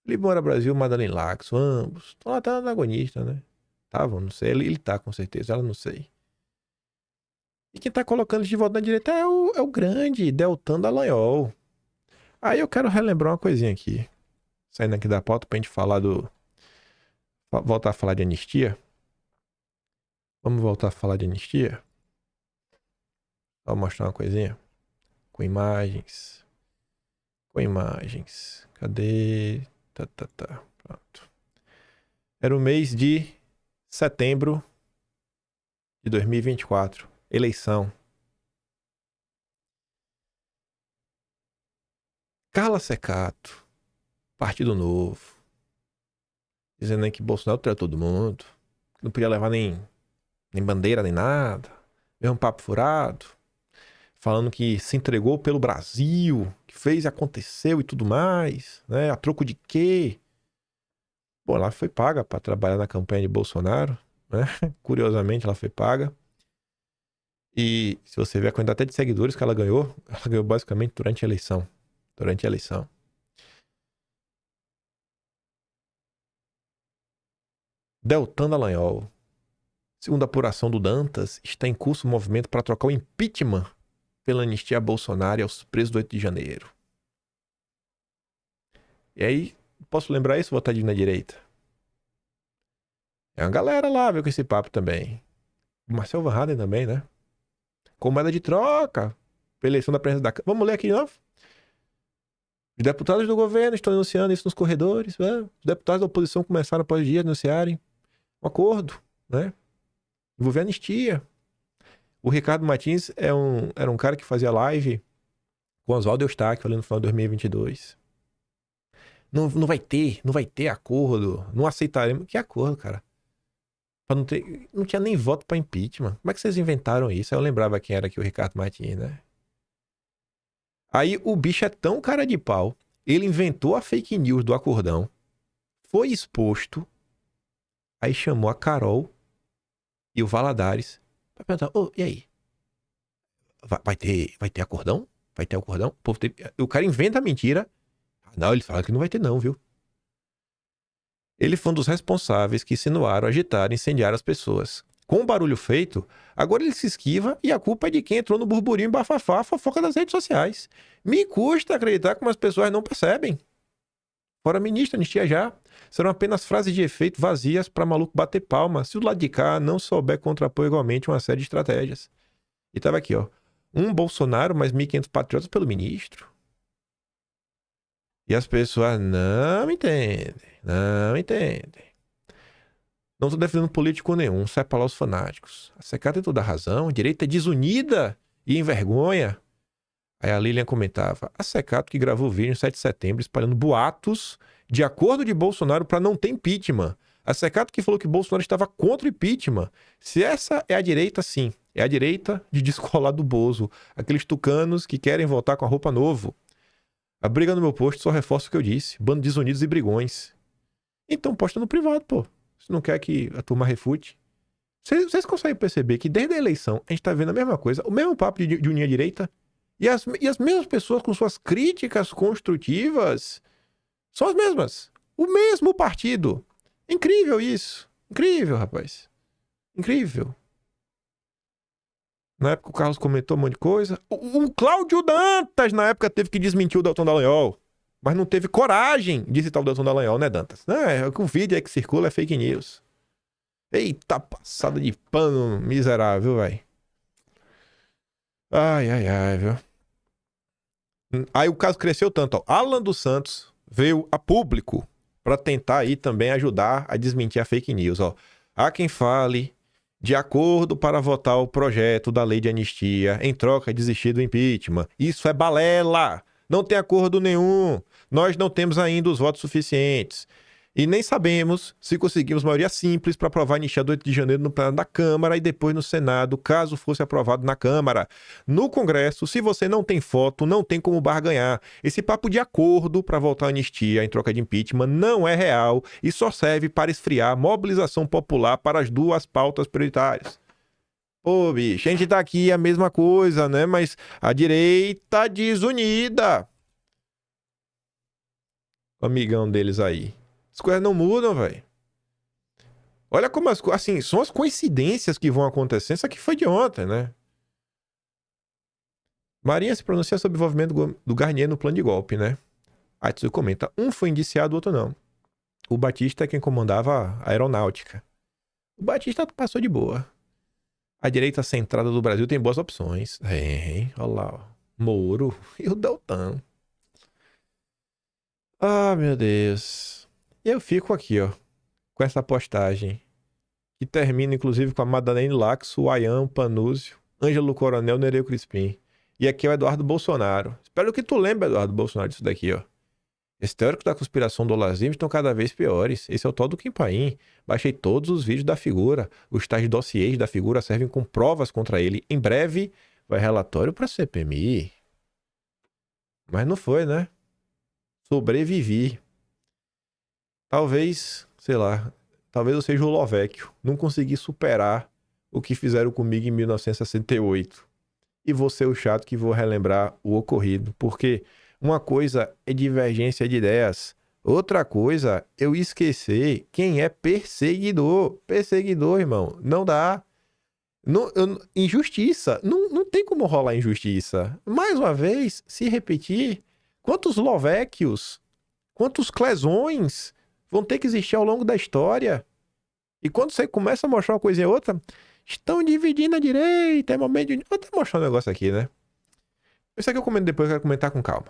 Felipe Moura Brasil, Madeleine Laxo, ambos. Estão lá até antagonista, né? Estavam, não sei. Ele tá com certeza, ela não sei. E quem tá colocando de volta na direita é o grande Deltan Dallagnol. Aí eu quero relembrar uma coisinha aqui. Saindo aqui da pauta pra gente falar voltar a falar de anistia. Vamos voltar a falar de anistia? Vou mostrar uma coisinha. Com imagens. Cadê? Tá. Pronto. Era o mês de setembro de 2024. Eleição. Carla Ceccato, Partido Novo, dizendo aí que Bolsonaro traiu todo mundo, que não podia levar nem bandeira nem nada, mesmo papo furado, falando que se entregou pelo Brasil, que fez e aconteceu e tudo mais, né? A troco de quê? Bom, ela foi paga para trabalhar na campanha de Bolsonaro, né? Curiosamente, ela foi paga. E se você ver a quantidade até de seguidores que ela ganhou basicamente durante a eleição. Deltan Dallagnol. Segundo a apuração do Dantas, está em curso o movimento para trocar o impeachment pela anistia a Bolsonaro e aos presos do 8 de janeiro. E aí, posso lembrar isso, votar na direita? É uma galera lá, viu, com esse papo também. O Marcel Van Hatten também, né? Com moeda de troca, pela eleição da presidência da Câmara. Vamos ler aqui de novo? Os deputados do governo estão denunciando isso nos corredores. Né? Os deputados da oposição começaram após o dia a denunciarem um acordo, né? Envolver anistia. O Ricardo Martins era um cara que fazia live com Oswaldo Eustáquio ali no final de 2022. Não vai ter acordo. Não aceitaremos. Que acordo, cara? Não tinha nem voto para impeachment. Como é que vocês inventaram isso? Aí eu lembrava quem era aqui o Ricardo Martins, né? Aí o bicho é tão cara de pau, ele inventou a fake news do acordão, foi exposto, aí chamou a Carol e o Valadares pra perguntar, e aí? Vai ter acordão? Vai ter acordão? O cara inventa a mentira. Não, ele fala que não vai ter não, viu? Ele foi um dos responsáveis que insinuaram, agitaram e incendiaram as pessoas. Com o barulho feito, agora ele se esquiva e a culpa é de quem entrou no burburinho e bafafá, fofoca das redes sociais. Me custa acreditar como as pessoas não percebem. Fora ministro, anistia já. Serão apenas frases de efeito vazias para maluco bater palma, se o lado de cá não souber contrapor igualmente uma série de estratégias. E tava aqui, ó. Bolsonaro mais 1.500 patriotas pelo ministro. E as pessoas não entendem. Não tô defendendo político nenhum, sai pra lá os fanáticos. A Ceccato tem toda a razão, a direita é desunida e envergonha. Aí a Lilian comentava, a Ceccato que gravou o vídeo no 7 de setembro espalhando boatos de acordo de Bolsonaro para não ter impeachment. A Ceccato que falou que Bolsonaro estava contra o impeachment. Se essa é a direita, sim. É a direita de descolar do Bozo. Aqueles tucanos que querem voltar com a roupa novo. A briga no meu post só reforça o que eu disse. Bando de desunidos e brigões. Então posta no privado, pô. Se não quer que a turma refute. Vocês conseguem perceber que desde a eleição a gente tá vendo a mesma coisa, o mesmo papo de unir a direita e as mesmas pessoas com suas críticas construtivas são as mesmas. O mesmo partido. Incrível isso. Incrível, rapaz. Incrível. Na época o Carlos comentou um monte de coisa. O Cláudio Dantas, na época, teve que desmentir o Deltan Dallagnol. Mas não teve coragem de citar o Deltan Dallagnol, né, Dantas? O vídeo aí que circula é fake news. Eita, passada de pano miserável, velho. Ai, viu? Aí o caso cresceu tanto, ó. Alan dos Santos veio a público para tentar aí também ajudar a desmentir a fake news, ó. Há quem fale de acordo para votar o projeto da lei de anistia em troca de desistir do impeachment. Isso é balela. Não tem acordo nenhum. Nós não temos ainda os votos suficientes. E nem sabemos se conseguimos maioria simples para aprovar a anistia do 8 de janeiro no plenário da Câmara e depois no Senado, caso fosse aprovado na Câmara. No Congresso, se você não tem foto, não tem como barganhar. Esse papo de acordo para votar a anistia em troca de impeachment não é real e só serve para esfriar a mobilização popular para as duas pautas prioritárias. Pô, bicho, a gente tá aqui a mesma coisa, né? Mas a direita desunida. O amigão deles aí. As coisas não mudam, velho. Olha como as coisas... Assim, são as coincidências que vão acontecendo. Isso aqui foi de ontem, né? Marinha se pronuncia sobre o envolvimento do Garnier no plano de golpe, né? Aí você comenta. Um foi indiciado, o outro não. O Batista é quem comandava a aeronáutica. O Batista passou de boa. A direita centrada do Brasil tem boas opções. Olha lá, ó. Moro e o Deltan. Ah, meu Deus. Eu fico aqui, ó, com essa postagem, que termina, inclusive, com a Madalene Lax, o Ayan Panúzio, Ângelo Coronel, Nereu Crispim. E aqui é o Eduardo Bolsonaro. Espero que tu lembre, Eduardo Bolsonaro, disso daqui, ó. Esse teórico da conspiração do Olazim estão cada vez piores. Esse é o tal do Kim Paim. Baixei todos os vídeos da figura. Os tais dossiês da figura servem como provas contra ele. Em breve, vai relatório para a CPMI. Mas não foi, né? Sobrevivi. Talvez, sei lá, talvez eu seja o Lovecchio. Não consegui superar o que fizeram comigo em 1968. E vou ser o chato que vou relembrar o ocorrido. Porque uma coisa é divergência de ideias. Outra coisa, eu esquecer quem é perseguidor. Perseguidor, irmão, não dá. Injustiça. Não tem como rolar injustiça. Mais uma vez, se repetir, quantos Lovecchios, quantos Clesões vão ter que existir ao longo da história. E quando você começa a mostrar uma coisa e outra, estão dividindo a direita, é momento de... Vou até mostrar um negócio aqui, né? Isso aqui eu comento depois, eu quero comentar com calma.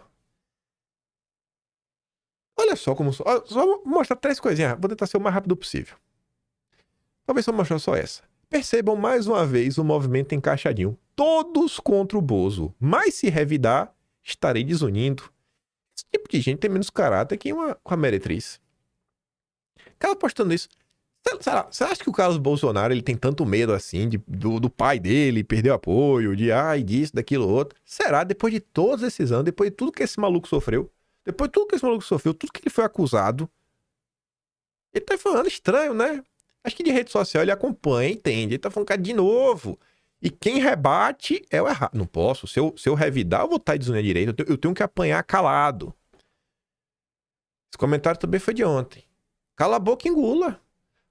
Olha só como... Só vou mostrar 3 coisinhas, vou tentar ser o mais rápido possível. Talvez só mostrar só essa. Percebam mais uma vez o movimento encaixadinho. Todos contra o Bozo. Mas se revidar, estarei desunindo. Esse tipo de gente tem menos caráter que com a meretriz. Cara postando isso. Você acha que o Carlos Bolsonaro ele tem tanto medo assim do pai dele perder o apoio, disso, daquilo, outro? Será? Depois de todos esses anos, depois de tudo que esse maluco sofreu, tudo que ele foi acusado, ele tá falando estranho, né? Acho que de rede social ele acompanha, entende? Ele tá falando, cara, de novo. E quem rebate é o errado. Não posso. Se eu revidar, eu vou estar desunindo a direita. Eu tenho que apanhar calado. Esse comentário também foi de ontem. Cala a boca e engula.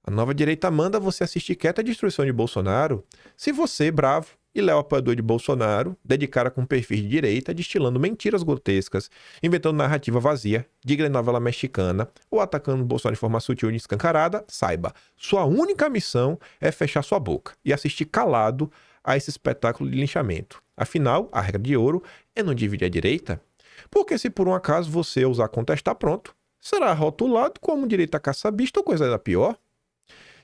A nova direita manda você assistir quieta a destruição de Bolsonaro. Se você, bravo e leal apoiador de Bolsonaro, dedicara com perfil de direita, destilando mentiras grotescas, inventando narrativa vazia, digna de novela mexicana, ou atacando Bolsonaro de forma sutil e escancarada, saiba, sua única missão é fechar sua boca e assistir calado a esse espetáculo de linchamento. Afinal, a regra de ouro é não dividir a direita, porque se por um acaso você ousar contestar, pronto, será rotulado como direita caçabista ou coisa da pior.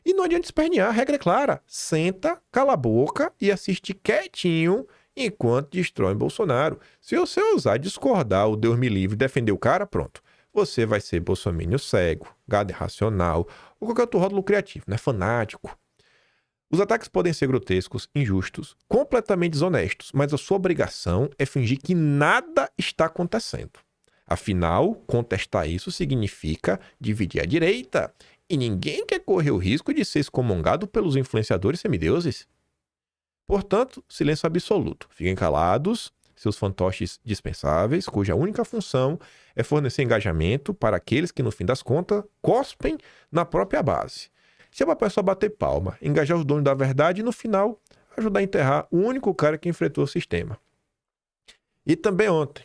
E não adianta espernear, a regra é clara. Senta, cala a boca e assiste quietinho enquanto destroem Bolsonaro. Se você ousar discordar ou Deus me livre defender o cara, pronto. Você vai ser bolsominion cego, gado irracional ou qualquer outro rótulo criativo, né? Fanático. Os ataques podem ser grotescos, injustos, completamente desonestos, mas a sua obrigação é fingir que nada está acontecendo. Afinal, contestar isso significa dividir a direita. E ninguém quer correr o risco de ser excomungado pelos influenciadores semideuses. Portanto, silêncio absoluto. Fiquem calados, seus fantoches dispensáveis, cuja única função é fornecer engajamento para aqueles que, no fim das contas, cospem na própria base. Seu papel é só bater palma, engajar os donos da verdade e, no final, ajudar a enterrar o único cara que enfrentou o sistema. E também ontem.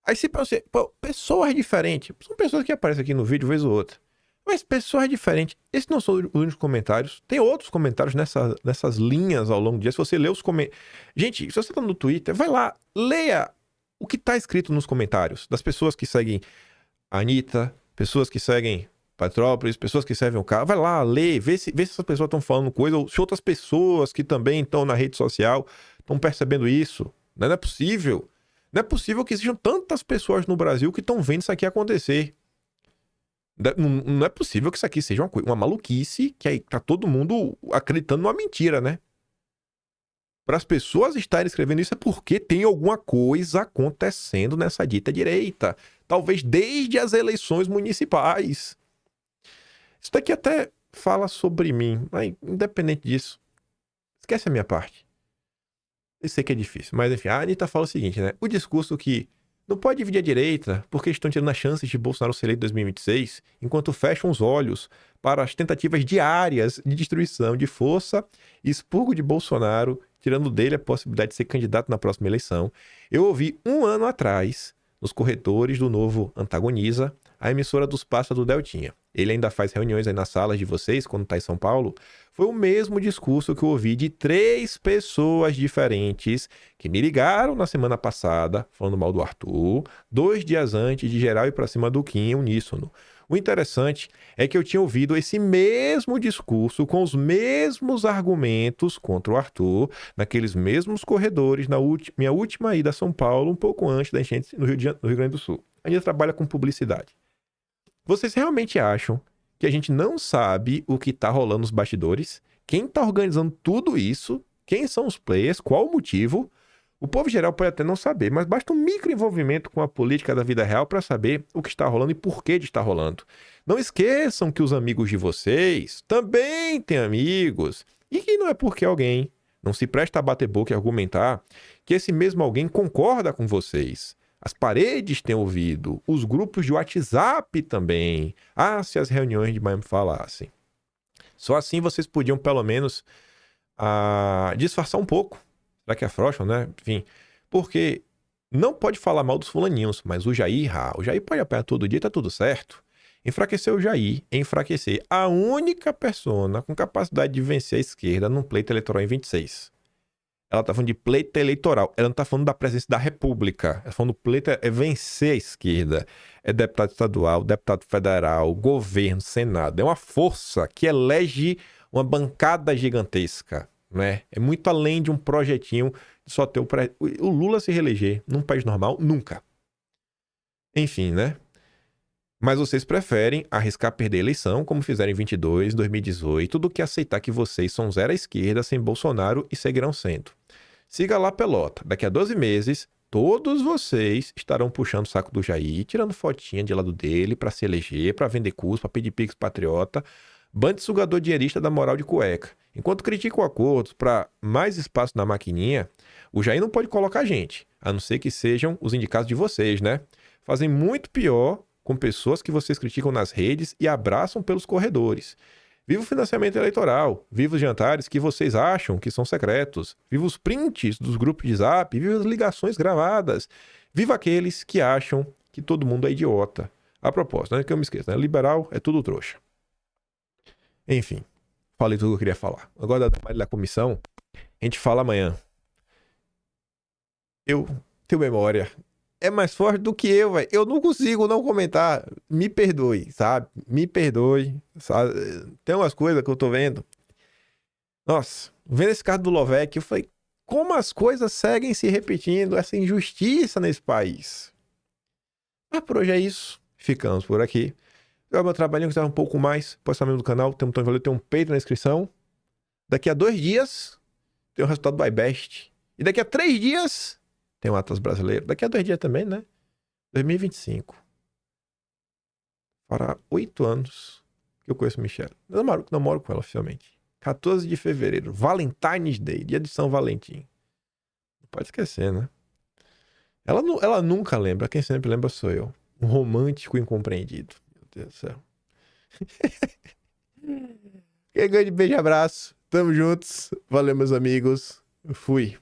Aí se você, pessoas diferentes, são pessoas que aparecem aqui no vídeo vez ou outra, mas pessoas diferentes, esses não são os únicos comentários, tem outros comentários nessas linhas ao longo do dia, se você lê os comentários... Gente, se você tá no Twitter, vai lá, leia o que tá escrito nos comentários, das pessoas que seguem a Anitta, pessoas que seguem Petrópolis, pessoas que servem o carro, vai lá, lê, vê se essas pessoas estão falando coisa, ou se outras pessoas que também estão na rede social estão percebendo isso. Não é possível. Não é possível que existam tantas pessoas no Brasil que estão vendo isso aqui acontecer. Não é possível que isso aqui seja uma maluquice, que aí tá todo mundo acreditando numa mentira, né? Para as pessoas estarem escrevendo isso é porque tem alguma coisa acontecendo nessa dita direita. Talvez desde as eleições municipais. Isso daqui até fala sobre mim, mas independente disso, esquece a minha parte. Eu sei que é difícil, mas enfim, a Anitta fala o seguinte, né? O discurso que não pode dividir a direita porque estão tirando as chances de Bolsonaro ser eleito em 2026, enquanto fecham os olhos para as tentativas diárias de destruição de força e expurgo de Bolsonaro, tirando dele a possibilidade de ser candidato na próxima eleição. Eu ouvi 1 ano atrás, nos corredores do novo Antagoniza, a emissora dos Pássaros do Deltinha. Ele ainda faz reuniões aí nas salas de vocês, quando tá em São Paulo. Foi o mesmo discurso que eu ouvi de 3 pessoas diferentes que me ligaram na semana passada, falando mal do Arthur, 2 dias antes de geral ir pra cima do Kim uníssono. O interessante é que eu tinha ouvido esse mesmo discurso com os mesmos argumentos contra o Arthur, naqueles mesmos corredores, na minha última ida a São Paulo, um pouco antes da enchente no Rio Grande do Sul. A gente trabalha com publicidade. Vocês realmente acham que a gente não sabe o que tá rolando nos bastidores? Quem tá organizando tudo isso? Quem são os players? Qual o motivo? O povo geral pode até não saber, mas basta um micro envolvimento com a política da vida real para saber o que está rolando e por que está rolando. Não esqueçam que os amigos de vocês também têm amigos e que não é porque alguém não se presta a bater boca e argumentar que esse mesmo alguém concorda com vocês. As paredes têm ouvido, os grupos de WhatsApp também. Ah, se as reuniões de Miami falassem. Só assim vocês podiam, pelo menos, disfarçar um pouco. Será que afrouxam, né? Enfim, porque não pode falar mal dos fulaninhos, mas o Jair pode apanhar todo dia e tá tudo certo. Enfraquecer o Jair é enfraquecer a única persona com capacidade de vencer a esquerda num pleito eleitoral em 26. Ela tá falando de pleito eleitoral. Ela não tá falando da presença da República. Ela tá falando do pleito é vencer a esquerda. É deputado estadual, deputado federal, governo, senado. É uma força que elege uma bancada gigantesca, né? É muito além de um projetinho de só ter o Lula se reeleger num país normal, nunca. Enfim, né? Mas vocês preferem arriscar perder a eleição, como fizeram em 22, 2018, do que aceitar que vocês são zero à esquerda sem Bolsonaro e seguirão sendo. Siga lá, Pelota. Daqui a 12 meses, todos vocês estarão puxando o saco do Jair, tirando fotinha de lado dele para se eleger, para vender curso, para pedir pix patriota, bando de sugador dinheirista da moral de cueca. Enquanto criticam acordos para mais espaço na maquininha, o Jair não pode colocar a gente, a não ser que sejam os indicados de vocês, né? Fazem muito pior com pessoas que vocês criticam nas redes e abraçam pelos corredores. Viva o financiamento eleitoral, viva os jantares que vocês acham que são secretos, viva os prints dos grupos de zap, viva as ligações gravadas, viva aqueles que acham que todo mundo é idiota. A propósito, não é que eu me esqueça, né? Liberal é tudo trouxa. Enfim, falei tudo que eu queria falar. Agora da comissão, a gente fala amanhã. Eu tenho memória. É mais forte do que eu, velho. Eu não consigo não comentar. Me perdoe, sabe? Me perdoe, sabe? Tem umas coisas que eu tô vendo. Nossa, vendo esse caso do Lovec, eu falei, como as coisas seguem se repetindo, essa injustiça nesse país. Mas por hoje é isso. Ficamos por aqui. É o meu trabalhinho que está um pouco mais. Pode estar mesmo do canal. Tem um peito na inscrição. Daqui a 2 dias, tem o resultado do iBest. E daqui a 3 dias... tem um Atlas brasileiro. Daqui a 2 dias também, né? 2025. Fará 8 anos que eu conheço Michelle. Eu namoro com ela oficialmente. 14 de fevereiro. Valentine's Day. Dia de São Valentim. Não pode esquecer, né? Ela nunca lembra. Quem sempre lembra sou eu. Um romântico incompreendido. Meu Deus do céu. Que grande beijo e abraço. Tamo juntos. Valeu, meus amigos. Fui.